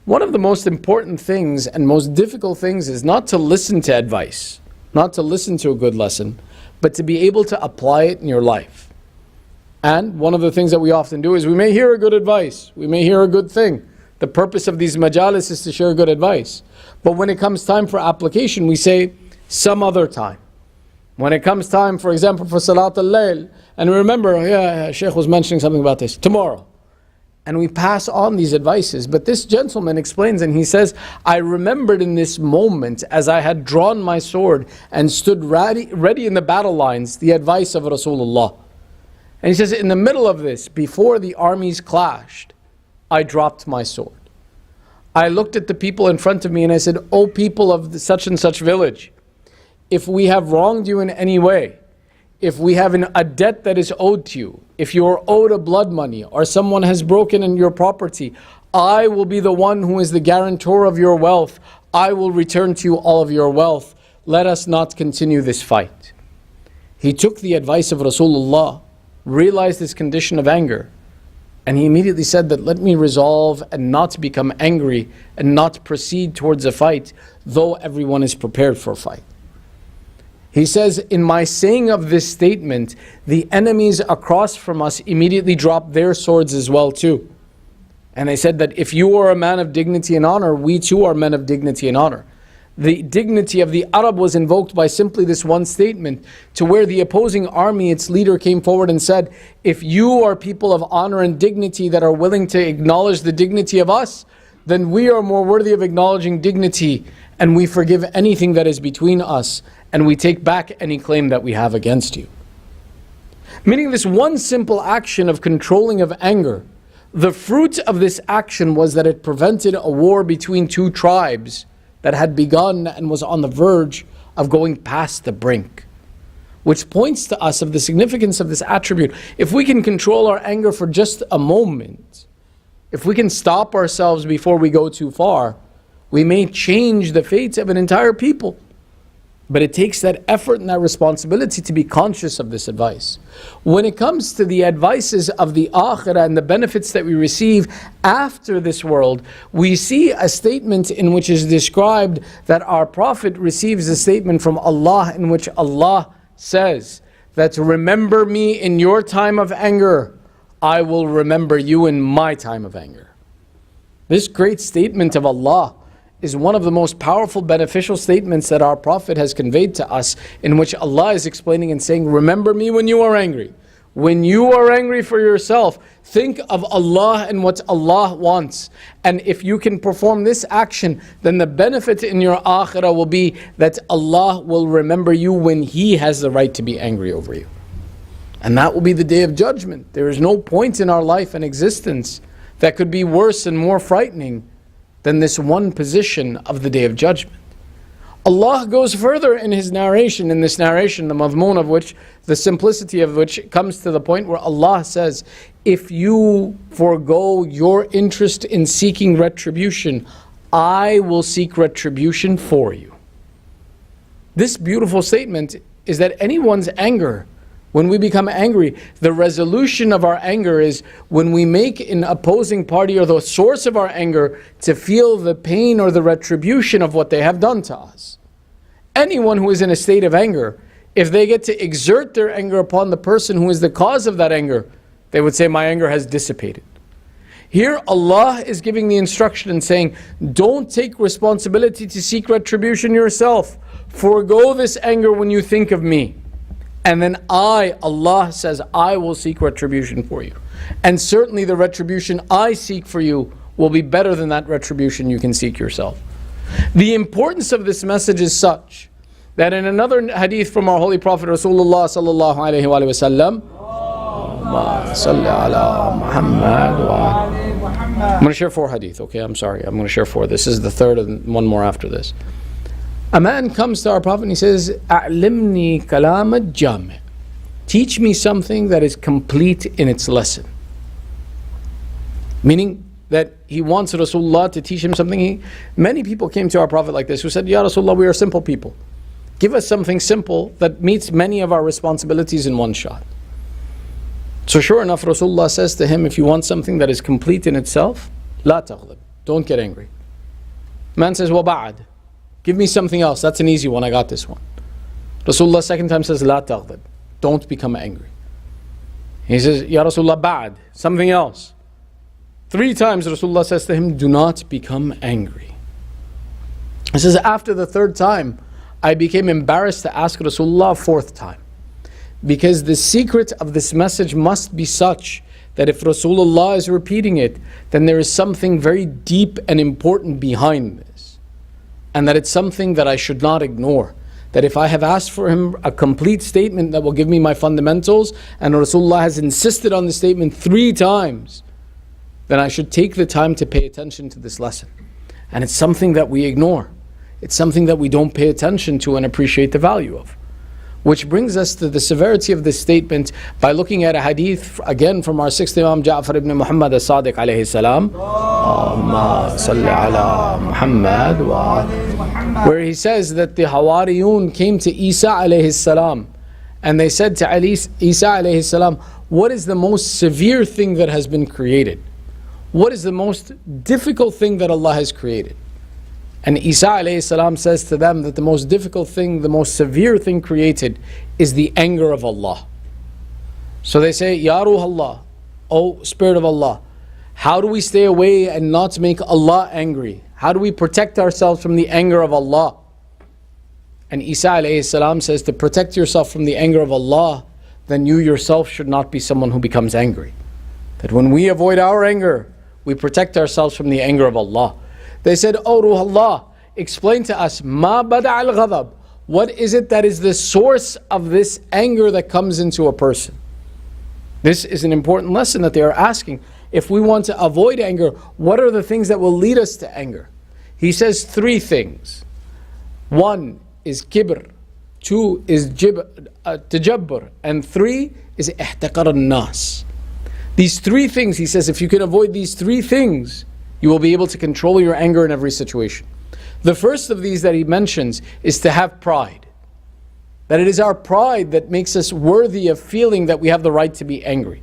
One of the most important things and most difficult things is not to listen to advice, not to listen to a good lesson, but to be able to apply it in your life. And one of the things that we often do is we may hear a good advice, we may hear a good thing. The purpose of these majalis is to share good advice. But when it comes time for application, we say some other time. When it comes time, for example, for Salat al-Layl, and remember, Sheikh was mentioning something about this, tomorrow. And we pass on these advices. But this gentleman explains and he says, I remembered in this moment as I had drawn my sword and stood ready in the battle lines, the advice of Rasulullah. And he says, in the middle of this, before the armies clashed, I dropped my sword. I looked at the people in front of me and I said, O people of the such and such village, if we have wronged you in any way, if we have a debt that is owed to you, if you are owed a blood money or someone has broken in your property, I will be the one who is the guarantor of your wealth. I will return to you all of your wealth. Let us not continue this fight. He took the advice of Rasulullah, realized his condition of anger, and he immediately said that let me resolve and not become angry and not proceed towards a fight, though everyone is prepared for a fight. He says, in my saying of this statement, the enemies across from us immediately dropped their swords as well too. And they said that if you are a man of dignity and honor, we too are men of dignity and honor. The dignity of the Arab was invoked by simply this one statement, to where the opposing army, its leader, came forward and said, if you are people of honor and dignity that are willing to acknowledge the dignity of us, then we are more worthy of acknowledging dignity, and we forgive anything that is between us, and we take back any claim that we have against you. Meaning this one simple action of controlling of anger, the fruit of this action was that it prevented a war between two tribes that had begun and was on the verge of going past the brink. Which points to us of the significance of this attribute. If we can control our anger for just a moment, if we can stop ourselves before we go too far, we may change the fates of an entire people. But it takes that effort and that responsibility to be conscious of this advice. When it comes to the advices of the akhirah and the benefits that we receive after this world, we see a statement in which is described that our Prophet receives a statement from Allah in which Allah says that, remember me in your time of anger, I will remember you in my time of anger. This great statement of Allah is one of the most powerful, beneficial statements that our Prophet has conveyed to us, in which Allah is explaining and saying, remember me when you are angry. When you are angry for yourself, think of Allah and what Allah wants. And if you can perform this action, then the benefit in your akhirah will be that Allah will remember you when He has the right to be angry over you. And that will be the day of judgment. There is no point in our life and existence that could be worse and more frightening than this one position of the day of judgment. Allah goes further in His narration, the madmoon of which, the simplicity of which comes to the point where Allah says, if you forego your interest in seeking retribution, I will seek retribution for you. This beautiful statement is that anyone's anger, when we become angry, the resolution of our anger is when we make an opposing party or the source of our anger to feel the pain or the retribution of what they have done to us. Anyone who is in a state of anger, if they get to exert their anger upon the person who is the cause of that anger, they would say, my anger has dissipated. Here Allah is giving the instruction and saying, don't take responsibility to seek retribution yourself. Forgo this anger when you think of me. And then Allah says, I will seek retribution for you. And certainly the retribution I seek for you will be better than that retribution you can seek yourself. The importance of this message is such that in another hadith from our Holy Prophet Rasulullah sallallahu alayhi wa sallam, I'm going to share 4 hadith, okay? I'm sorry, I'm going to share 4. This is the third and one more after this. A man comes to our Prophet and he says, "A'limni kalam al-jami'." Teach me something that is complete in its lesson. Meaning that he wants Rasulullah to teach him something. Many people came to our Prophet like this, who said, Ya Rasulullah, we are simple people. Give us something simple that meets many of our responsibilities in one shot. So sure enough, Rasulullah says to him, if you want something that is complete in itself, la taghdab, don't get angry. Man says, wa ba'ad, give me something else. That's an easy one. I got this one. Rasulullah second time says, La taghdab, don't become angry. He says, Ya Rasulullah, ba'ad, something else. 3 times Rasulullah says to him, do not become angry. He says, after the 3rd time, I became embarrassed to ask Rasulullah 4th time. Because the secret of this message must be such that if Rasulullah is repeating it, then there is something very deep and important behind this. And that it's something that I should not ignore. That if I have asked for him a complete statement that will give me my fundamentals, and Rasulullah has insisted on the statement 3 times, then I should take the time to pay attention to this lesson. And it's something that we ignore. It's something that we don't pay attention to and appreciate the value of. Which brings us to the severity of this statement by looking at a hadith again from our 6th Imam Ja'far ibn Muhammad as-Sadiq alayhi salam, Allahumma salli ala Muhammad wa, where he says that the Hawariyun came to Isa alayhi salam and they said to Isa alayhi salam, what is the most severe thing that has been created? What is the most difficult thing that Allah has created? And Isa alayhi salam says to them that the most difficult thing, the most severe thing created is the anger of Allah. So they say, Ya Ruh Allah, O Spirit of Allah, how do we stay away and not make Allah angry? How do we protect ourselves from the anger of Allah? And Isa alayhi salam says, to protect yourself from the anger of Allah, then you yourself should not be someone who becomes angry. That when we avoid our anger, we protect ourselves from the anger of Allah. They said, Oh Ruh Allah, explain to us, Ma bada' al-ghadab. What is it that is the source of this anger that comes into a person? This is an important lesson that they are asking. If we want to avoid anger, what are the things that will lead us to anger? He says 3 things. 1 is kibr, 2 is tajabbur, and 3 is ihtaqar al-nas. These three things, he says, if you can avoid these three things, you will be able to control your anger in every situation. The first of these that he mentions is to have pride. That it is our pride that makes us worthy of feeling that we have the right to be angry.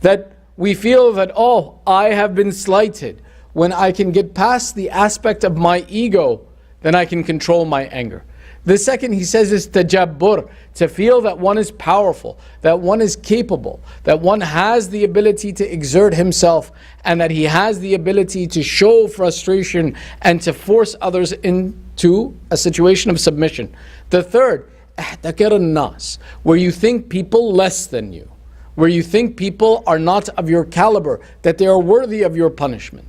That we feel that, oh, I have been slighted. When I can get past the aspect of my ego, then I can control my anger. The second, he says, is tajabbur, to feel that one is powerful, that one is capable, that one has the ability to exert himself, and that he has the ability to show frustration and to force others into a situation of submission. The third, ihtakar nas, where you think people less than you, where you think people are not of your caliber, that they are worthy of your punishment.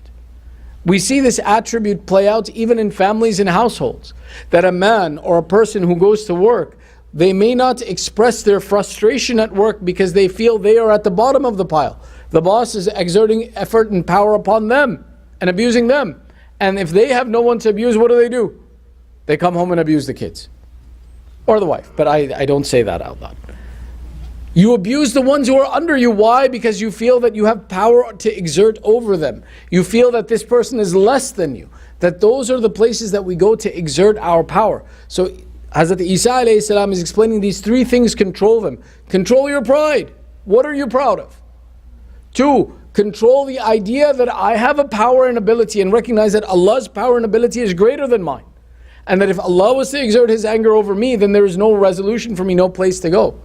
We see this attribute play out even in families and households. That a man or a person who goes to work, they may not express their frustration at work because they feel they are at the bottom of the pile. The boss is exerting effort and power upon them and abusing them. And if they have no one to abuse, what do? They come home and abuse the kids or the wife. But I don't say that out loud. You abuse the ones who are under you. Why? Because you feel that you have power to exert over them. You feel that this person is less than you. That those are the places that we go to exert our power. So Hazrat Isa alayhi salam is explaining these three things, control them. Control your pride. What are you proud of? 2, control the idea that I have a power and ability, and recognize that Allah's power and ability is greater than mine. And that if Allah was to exert His anger over me, then there is no resolution for me, no place to go.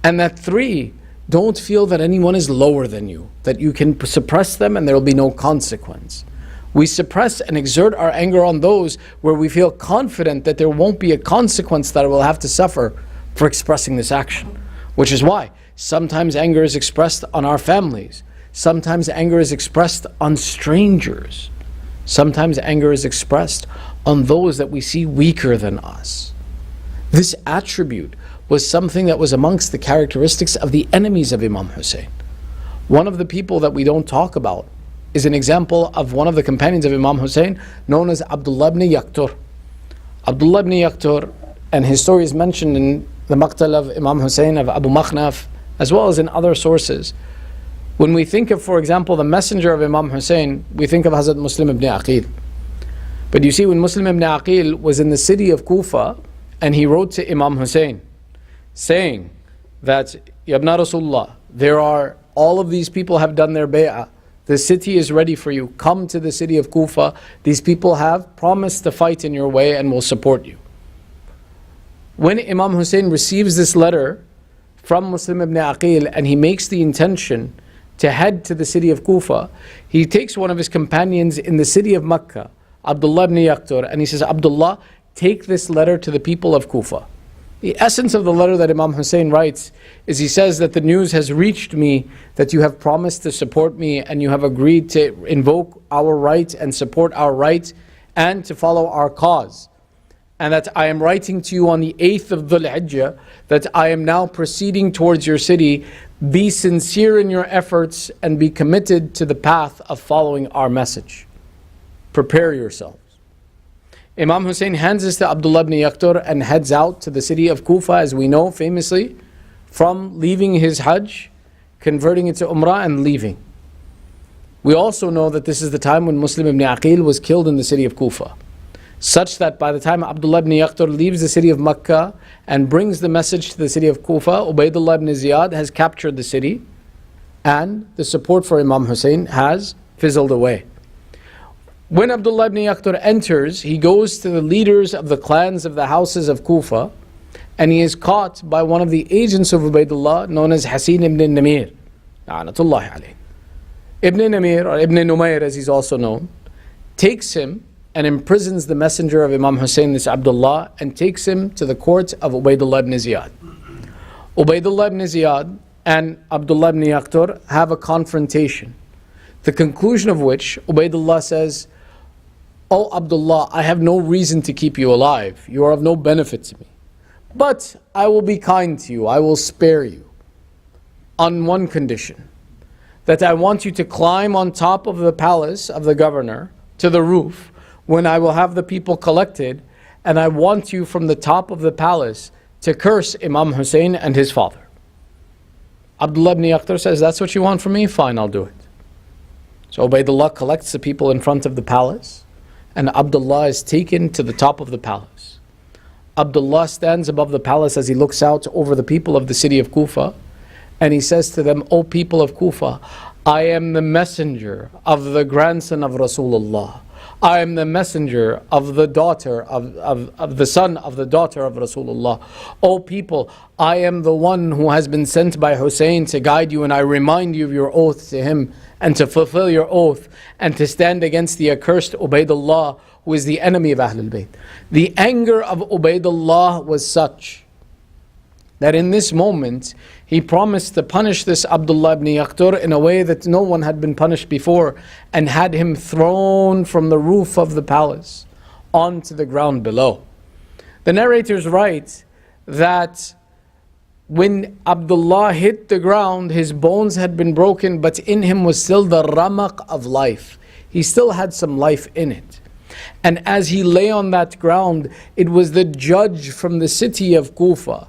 And that 3, don't feel that anyone is lower than you, that you can suppress them and there will be no consequence. We suppress and exert our anger on those where we feel confident that there won't be a consequence that we'll have to suffer for expressing this action. Which is why sometimes anger is expressed on our families. Sometimes anger is expressed on strangers. Sometimes anger is expressed on those that we see weaker than us. This attribute was something that was amongst the characteristics of the enemies of Imam Hussein. One of the people that we don't talk about is an example of one of the companions of Imam Hussein, known as Abdullah ibn Yaqtur. Abdullah ibn Yaqtur, and his story is mentioned in the Maqtal of Imam Hussein of Abu Makhnaf, as well as in other sources. When we think of, for example, the messenger of Imam Hussein, we think of Hazrat Muslim ibn Aqil. But you see, when Muslim ibn Aqil was in the city of Kufa, and he wrote to Imam Hussein, saying that, Yabna Rasulullah, all of these people have done their bay'ah. The city is ready for you. Come to the city of Kufa. These people have promised to fight in your way and will support you. When Imam Hussein receives this letter from Muslim ibn Aqil and he makes the intention to head to the city of Kufa, he takes one of his companions in the city of Makkah, Abdullah ibn Yaqtur, and he says, Abdullah, take this letter to the people of Kufa. The essence of the letter that Imam Hussein writes is he says that the news has reached me that you have promised to support me and you have agreed to invoke our right and support our right and to follow our cause. And that I am writing to you on the 8th of Dhul Hijjah that I am now proceeding towards your city. Be sincere in your efforts and be committed to the path of following our message. Prepare yourself. Imam Hussein hands this to Abdullah ibn Yaqtur and heads out to the city of Kufa, as we know famously, from leaving his Hajj, converting it to Umrah and leaving. We also know that this is the time when Muslim ibn Aqil was killed in the city of Kufa. Such that by the time Abdullah ibn Yaqtur leaves the city of Makkah and brings the message to the city of Kufa, Ubaidullah ibn Ziyad has captured the city and the support for Imam Hussein has fizzled away. When Abdullah ibn Yaqtur enters, he goes to the leaders of the clans of the houses of Kufa, and he is caught by one of the agents of Ubaidullah, known as Hasin ibn Namir. La'natullahi alayh. Ibn Namir, or Ibn Numayr as he's also known, takes him and imprisons the messenger of Imam Hussein, this Abdullah, and takes him to the court of Ubaidullah ibn Ziyad. Ubaidullah ibn Ziyad and Abdullah ibn Yaqtur have a confrontation, the conclusion of which Ubaidullah says, "Oh Abdullah, I have no reason to keep you alive. You are of no benefit to me. But I will be kind to you. I will spare you. On one condition, that I want you to climb on top of the palace of the governor to the roof when I will have the people collected, and I want you from the top of the palace to curse Imam Hussein and his father." Abdullah ibn Yaqtar says, that's what you want from me? Fine, I'll do it. So Ubaidullah collects the people in front of the palace, and Abdullah is taken to the top of the palace. Abdullah stands above the palace as he looks out over the people of the city of Kufa, and he says to them, O people of Kufa, I am the messenger of the grandson of Rasulullah. I am the messenger of the daughter of the son of the daughter of Rasulullah. O people, I am the one who has been sent by Hussein to guide you, and I remind you of your oath to him, and to fulfill your oath, and to stand against the accursed Ubaidullah, who is the enemy of Ahlul Bayt. The anger of Ubaidullah was such that in this moment he promised to punish this Abdullah ibn Yaqtar in a way that no one had been punished before, and had him thrown from the roof of the palace onto the ground below. The narrators write that when Abdullah hit the ground, his bones had been broken, but in him was still the ramaq of life. He still had some life in it. And as he lay on that ground, it was the judge from the city of Kufa,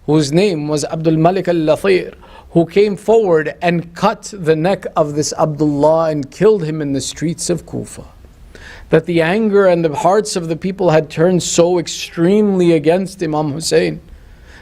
whose name was Abdul Malik al-Lathir, who came forward and cut the neck of this Abdullah and killed him in the streets of Kufa. That the anger and the hearts of the people had turned so extremely against Imam Hussein,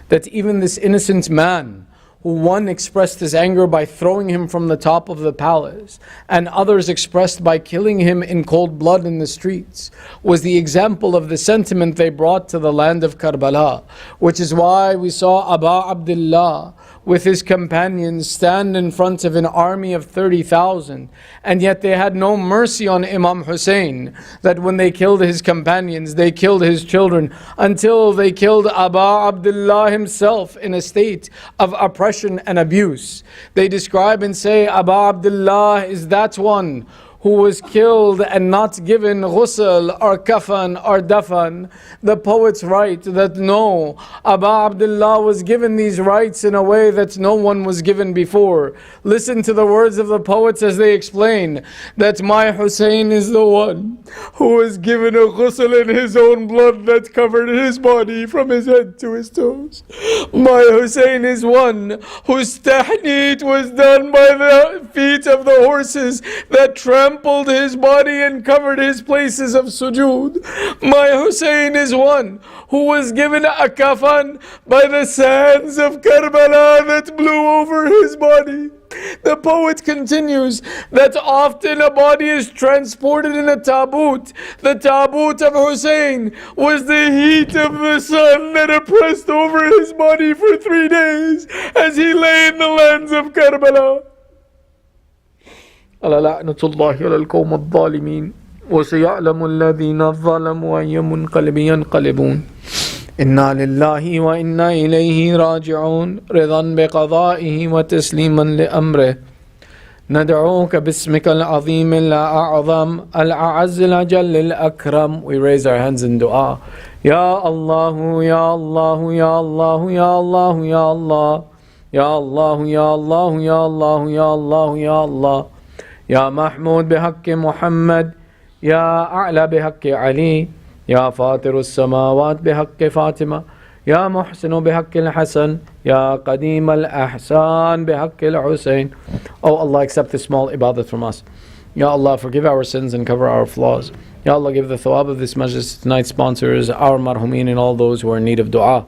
that even this innocent man, who one expressed his anger by throwing him from the top of the palace, and others expressed by killing him in cold blood in the streets, was the example of the sentiment they brought to the land of Karbala. Which is why we saw Aba Abdullah with his companions stand in front of an army of 30,000, and yet they had no mercy on Imam Hussein, that when they killed his companions, they killed his children, until they killed Aba Abdullah himself in a state of oppression and abuse. They describe and say Aba Abdullah is that one who was killed and not given ghusl or kafan or dafan. The poets write that no, Aba Abdullah was given these rights in a way that no one was given before. Listen to the words of the poets as they explain that my Hussein is the one who was given a ghusl in his own blood that covered his body from his head to his toes. My Hussein is one whose tahneet was done by the feet of the horses that trampled his body and covered his places of sujood. My Hussein is one who was given a kafan by the sands of Karbala that blew over his body. The poet continues that often a body is transported in a taboot. The taboot of Hussein was the heat of the sun that oppressed over his body for 3 days as he lay in the lands of Karbala. ألا لعنة الله على القوم الظالمين وسيعلم الذين ظلموا أي منقلب ينقلبون إنا لله وإنا إليه راجعون رضا بقضائه وتسليما لأمره ندعوك باسمك العظيم الأعظم الأعز الأجل الأكرم. We raise our hands in dua. Ya Allah, Ya Allah, Ya Allah, Ya Allah, Ya Allah, Ya Allah, Ya Allah, Ya Allah, Ya Allah, Ya Allah. يا محمود بحق محمد يا أعلى بحق علي يا فاطر السماوات بحق فاطمة يا محسن بحق الحسن يا قديم الأحسان بحق الحسين. Oh Allah, accept this small ibadat from us. Ya Allah, forgive our sins and cover our flaws. Ya Allah, give the thawab of this majlis tonight's sponsors, our marhumin, and all those who are in need of dua.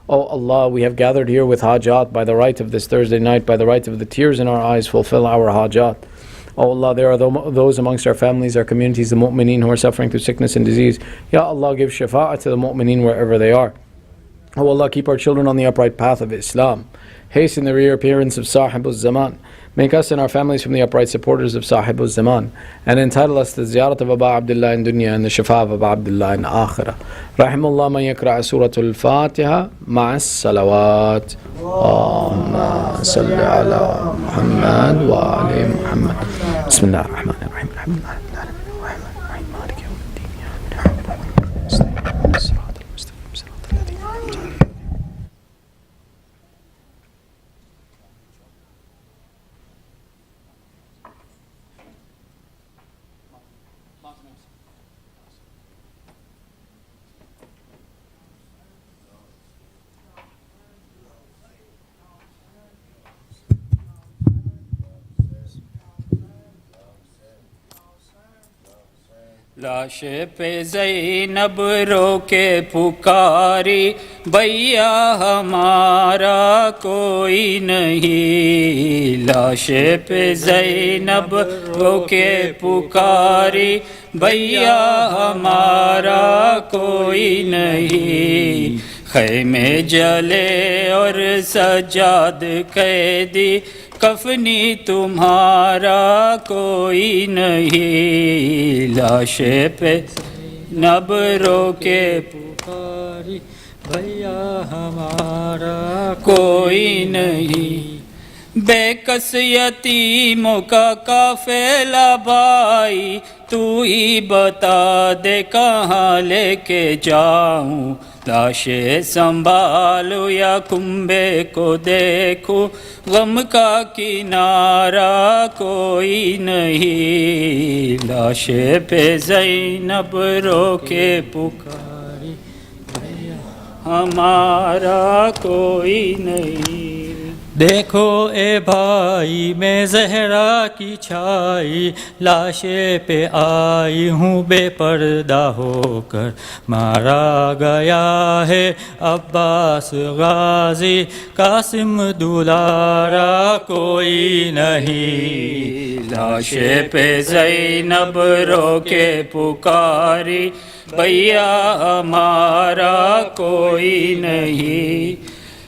Oh Allah, we have gathered here with hajat by the right of this Thursday night, by the right of the tears in our eyes, fulfill our hajat. Oh Allah, there are those amongst our families, our communities, the mu'mineen who are suffering through sickness and disease. Ya Allah, give shafa'ah to the mu'mineen wherever they are. Oh Allah, keep our children on the upright path of Islam. Hasten the reappearance of Sahibul Zaman. Make us and our families from the upright supporters of Sahibul Zaman. And entitle us to the ziyarat of Aba Abdullah in dunya and the shafa'ah of Aba Abdullah in akhirah. Rahimullah man yakra' suratul Fatiha ma'as salawat. Allahumma salli ala Muhammad wa ali Muhammad. Bismillah ar-Rahman ar-Rahim. Alhamdulillah. लाश पे ज़ैनब रो के पुकारी, भैया हमारा कोई नहीं। लाश पे ज़ैनब रो के पुकारी, भैया हमारा कोई नहीं। खैमे जले और सजाद कैदी, कफनी तुम्हारा कोई नहीं। लाश पे नब रो के पुकारी, भैया हमारा कोई नहीं। बेकस यतीमों का काफिला भाई, तू ही बता दे कहाँ लेके जाऊं। लाशें संभालो या कुंबे को देखो, गम का किनारा कोई नहीं। लाशें पे ज़ैनब रो के पुकारी, हमारा कोई नहीं। देखो ए भाई मैं ज़हरा की छाई, लाशे पे आई हूँ बेपर्दा होकर। मारा गया है अब्बास गाजी, कासिम दुलारा कोई नहीं। लाशे पे ज़ैनब रो के पुकारी, भैया हमारा कोई नहीं।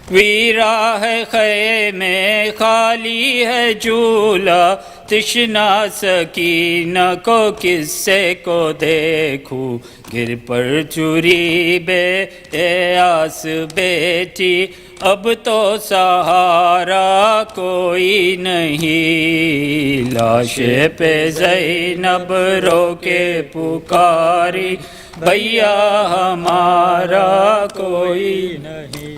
वीरा है खैमे खाली है झूला, तृष्णा सकीना को किस्से को देखूं। गिर पर चुरी बे आस बेटी, अब तो सहारा कोई नहीं। लाशे पे ज़ैनब रो के पुकारी, भैया हमारा कोई नहीं।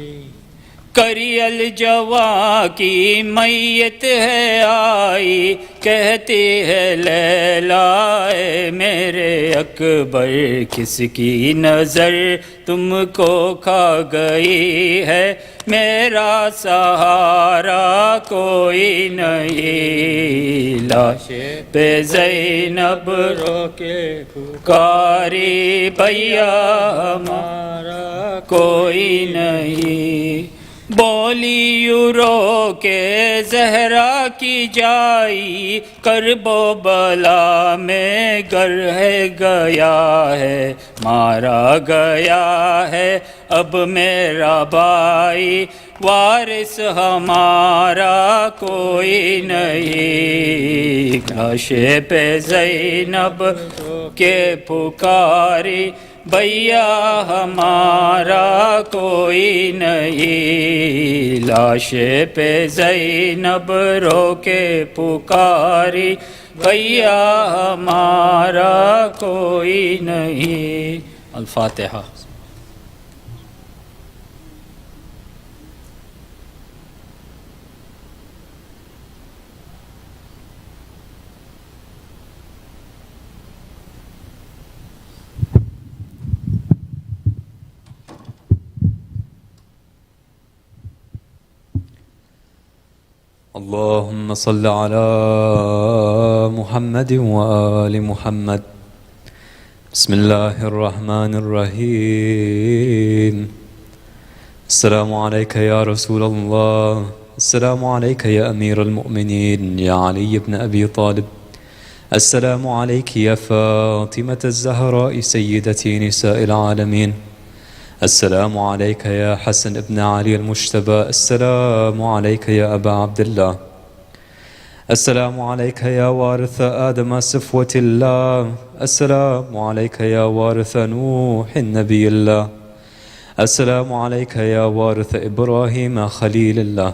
करियल जवा की मैयत है आई, कहती है लैला ए मेरे अकबर, किसकी नज़र तुमको खा गई है, मेरा सहारा कोई नहीं। लाशे पे ज़ैनब रो के पुकारी, भैया हमारा कोई नहीं। बोली यूरो के ज़हरा की जाई, करबो बला में गर है गया है। मारा गया है अब मेरा भाई, वारिस हमारा कोई नहीं। लाशे पे ज़ैनब के पुकारी, भैया हमारा कोई नहीं। लाशे पे ज़ैनब रो के पुकारी, भैया हमारा कोई नहीं। अल-फातिहा। اللهم صل على محمد وآل محمد. بسم الله الرحمن الرحيم. السلام عليك يا رسول الله، السلام عليك يا أمير المؤمنين يا علي بن أبي طالب، السلام عليك يا فاطمة الزهراء سيدتي نساء العالمين، السلام عليك يا حسن بن علي المجتبى، السلام عليك يا أبا عبد الله، السلام عليك يا وارث آدم صفوة الله، السلام عليك يا وارث نوح النبي الله، السلام عليك يا وارث إبراهيم خليل الله،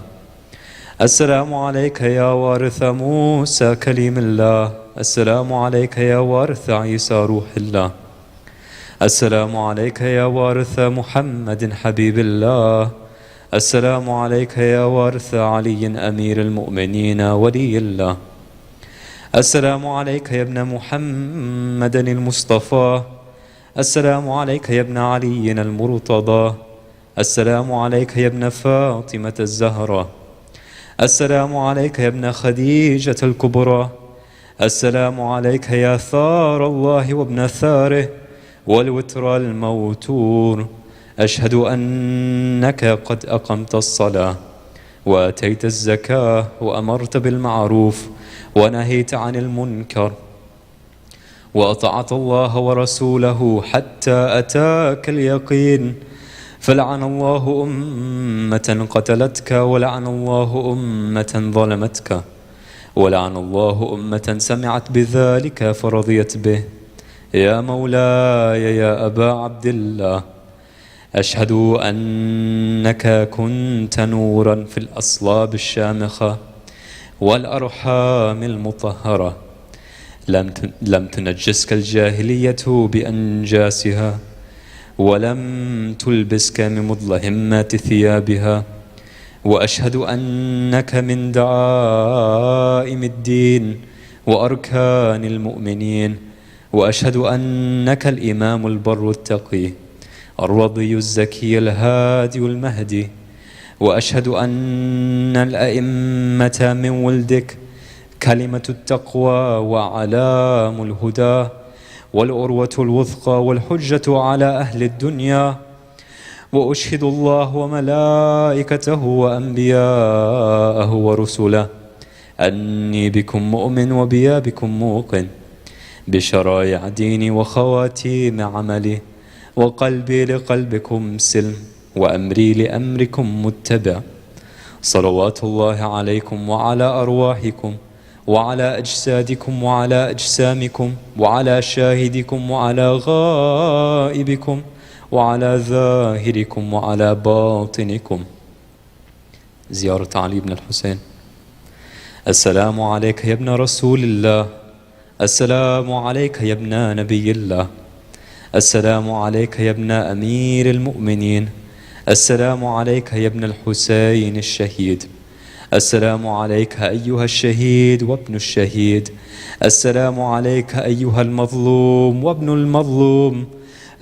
السلام عليك يا وارث موسى كليم الله، السلام عليك يا وارث عيسى روح الله، السلام عليك يا وارث محمد حبيب الله، السلام عليك يا وارث علي أمير المؤمنين ولي الله، السلام عليك يا ابن محمد المصطفى، السلام عليك يا ابن علي المرتضى، السلام عليك يا ابن فاطمة الزهراء، السلام عليك يا ابن خديجة الكبرى، السلام عليك يا ثار الله وابن ثاره والوتر الموتور. أشهد أنك قد أقمت الصلاة وأتيت الزكاة وأمرت بالمعروف ونهيت عن المنكر وأطعت الله ورسوله حتى أتاك اليقين. فلعن الله أمة قتلتك، ولعن الله أمة ظلمتك، ولعن الله أمة سمعت بذلك فرضيت به. يا مولاي يا أبا عبد الله، أشهد أنك كنت نورا في الأصلاب الشامخة والأرحام المطهرة، لم تنجسك الجاهلية بأنجاسها، ولم تلبسك من مظلهمات ثيابها. وأشهد أنك من دعائم الدين وأركان المؤمنين. وأشهد أنك الإمام البر التقي الرضي الزكي الهادي المهدي. وأشهد أن الأئمة من ولدك كلمة التقوى وعلام الهدى والعروة الوثقى والحجة على أهل الدنيا. وأشهد الله وملائكته وأنبياءه ورسله أني بكم مؤمن وبيا بكم موقن، بشرائع ديني وخواتيم عملي، وقلبي لقلبكم سلم وأمري لأمركم متبع. صلوات الله عليكم وعلى أرواحكم وعلى أجسادكم وعلى أجسامكم وعلى شاهدكم وعلى غائبكم وعلى ظاهركم وعلى باطنكم. زيارة علي بن الحسين. السلام عليك يا ابن رسول الله، السلام عليك يا ابن نبي الله، السلام عليك يا ابن أمير المؤمنين، السلام عليك يا ابن الحسين الشهيد، السلام عليك أيها الشهيد وابن الشهيد، السلام عليك أيها المظلوم وابن المظلوم.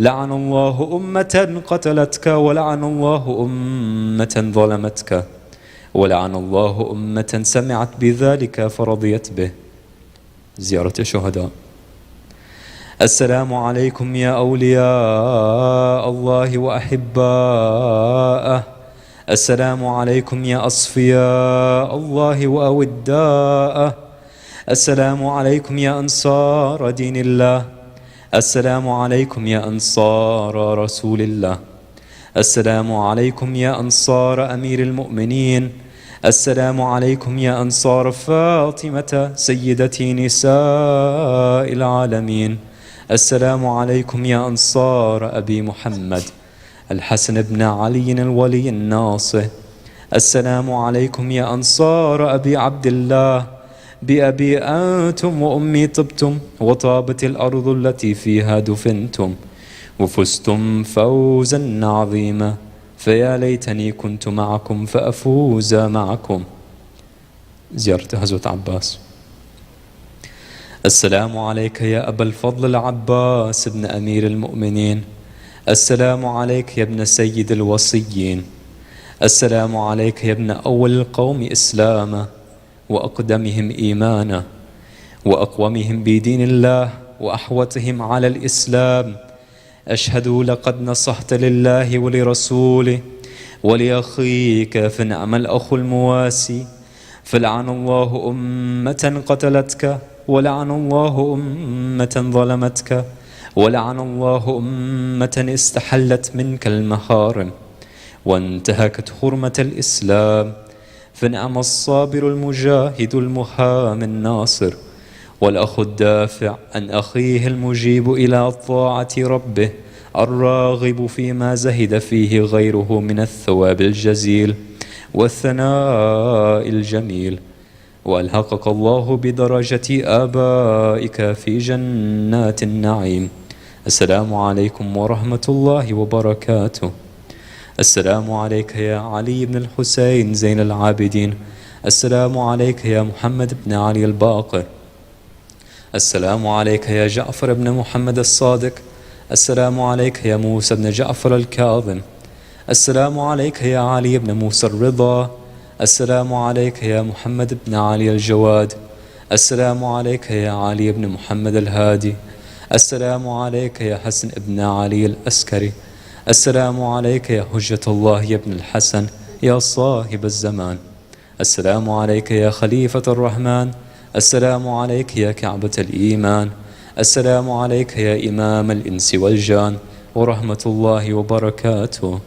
لعن الله أمة قتلتك، ولعن الله أمة ظلمتك، ولعن الله أمة سمعت بذلك فرضيت به. زيارة الشهداء. السلام عليكم يا أولياء الله وأحباءه، السلام عليكم يا أصفياء الله وأوداءه، السلام عليكم يا أنصار دين الله، السلام عليكم يا أنصار رسول الله، السلام عليكم يا أنصار أمير المؤمنين، السلام عليكم يا أنصار فاطمة سيدة نساء العالمين، السلام عليكم يا أنصار أبي محمد الحسن بن علي الولي الناصح، السلام عليكم يا أنصار أبي عبد الله، بأبي أنتم وأمي طبتم وطابت الأرض التي فيها دفنتم وفزتم فوزا عظيما، فيا ليتني كنت معكم فأفوز معكم. زيارة هزوة عباس. السلام عليك يا أبا الفضل العباس بن أمير المؤمنين، السلام عليك يا ابن سيد الوصيين، السلام عليك يا ابن أول القوم إسلاما وأقدمهم إيمانا وأقومهم بدين الله وأحوطهم على الإسلام. أشهد لقد نصحت لله ولرسوله ولأخيك فنعم الأخ المواسي. فلعن الله أمة قتلتك، ولعن الله أمة ظلمتك، ولعن الله أمة استحلت منك المحارم وانتهكت حرمة الإسلام. فنعم الصابر المجاهد المحام الناصر، والأخ الدافع عن أخيه المجيب إلى طاعة ربه الراغب فيما زهد فيه غيره من الثواب الجزيل والثناء الجميل. وألحقك الله بدرجة آبائك في جنات النعيم. السلام عليكم ورحمة الله وبركاته. السلام عليك يا علي بن الحسين زين العابدين، السلام عليك يا محمد بن علي الباقر، السلام عليك يا جعفر بن محمد الصادق، السلام عليك يا موسى بن جعفر الكاظم، السلام عليك يا علي بن موسى الرضا، السلام عليك يا محمد بن علي الجواد، السلام عليك يا علي بن محمد الهادي. السلام عليك يا حسن ابن علي الأسكري. السلام عليك يا حجة الله يا ابن الحسن يا صاحب الزمان. السلام عليك يا خليفة الرحمن. السلام عليك يا كعبة الإيمان. السلام عليك يا إمام الإنس والجان ورحمة الله وبركاته.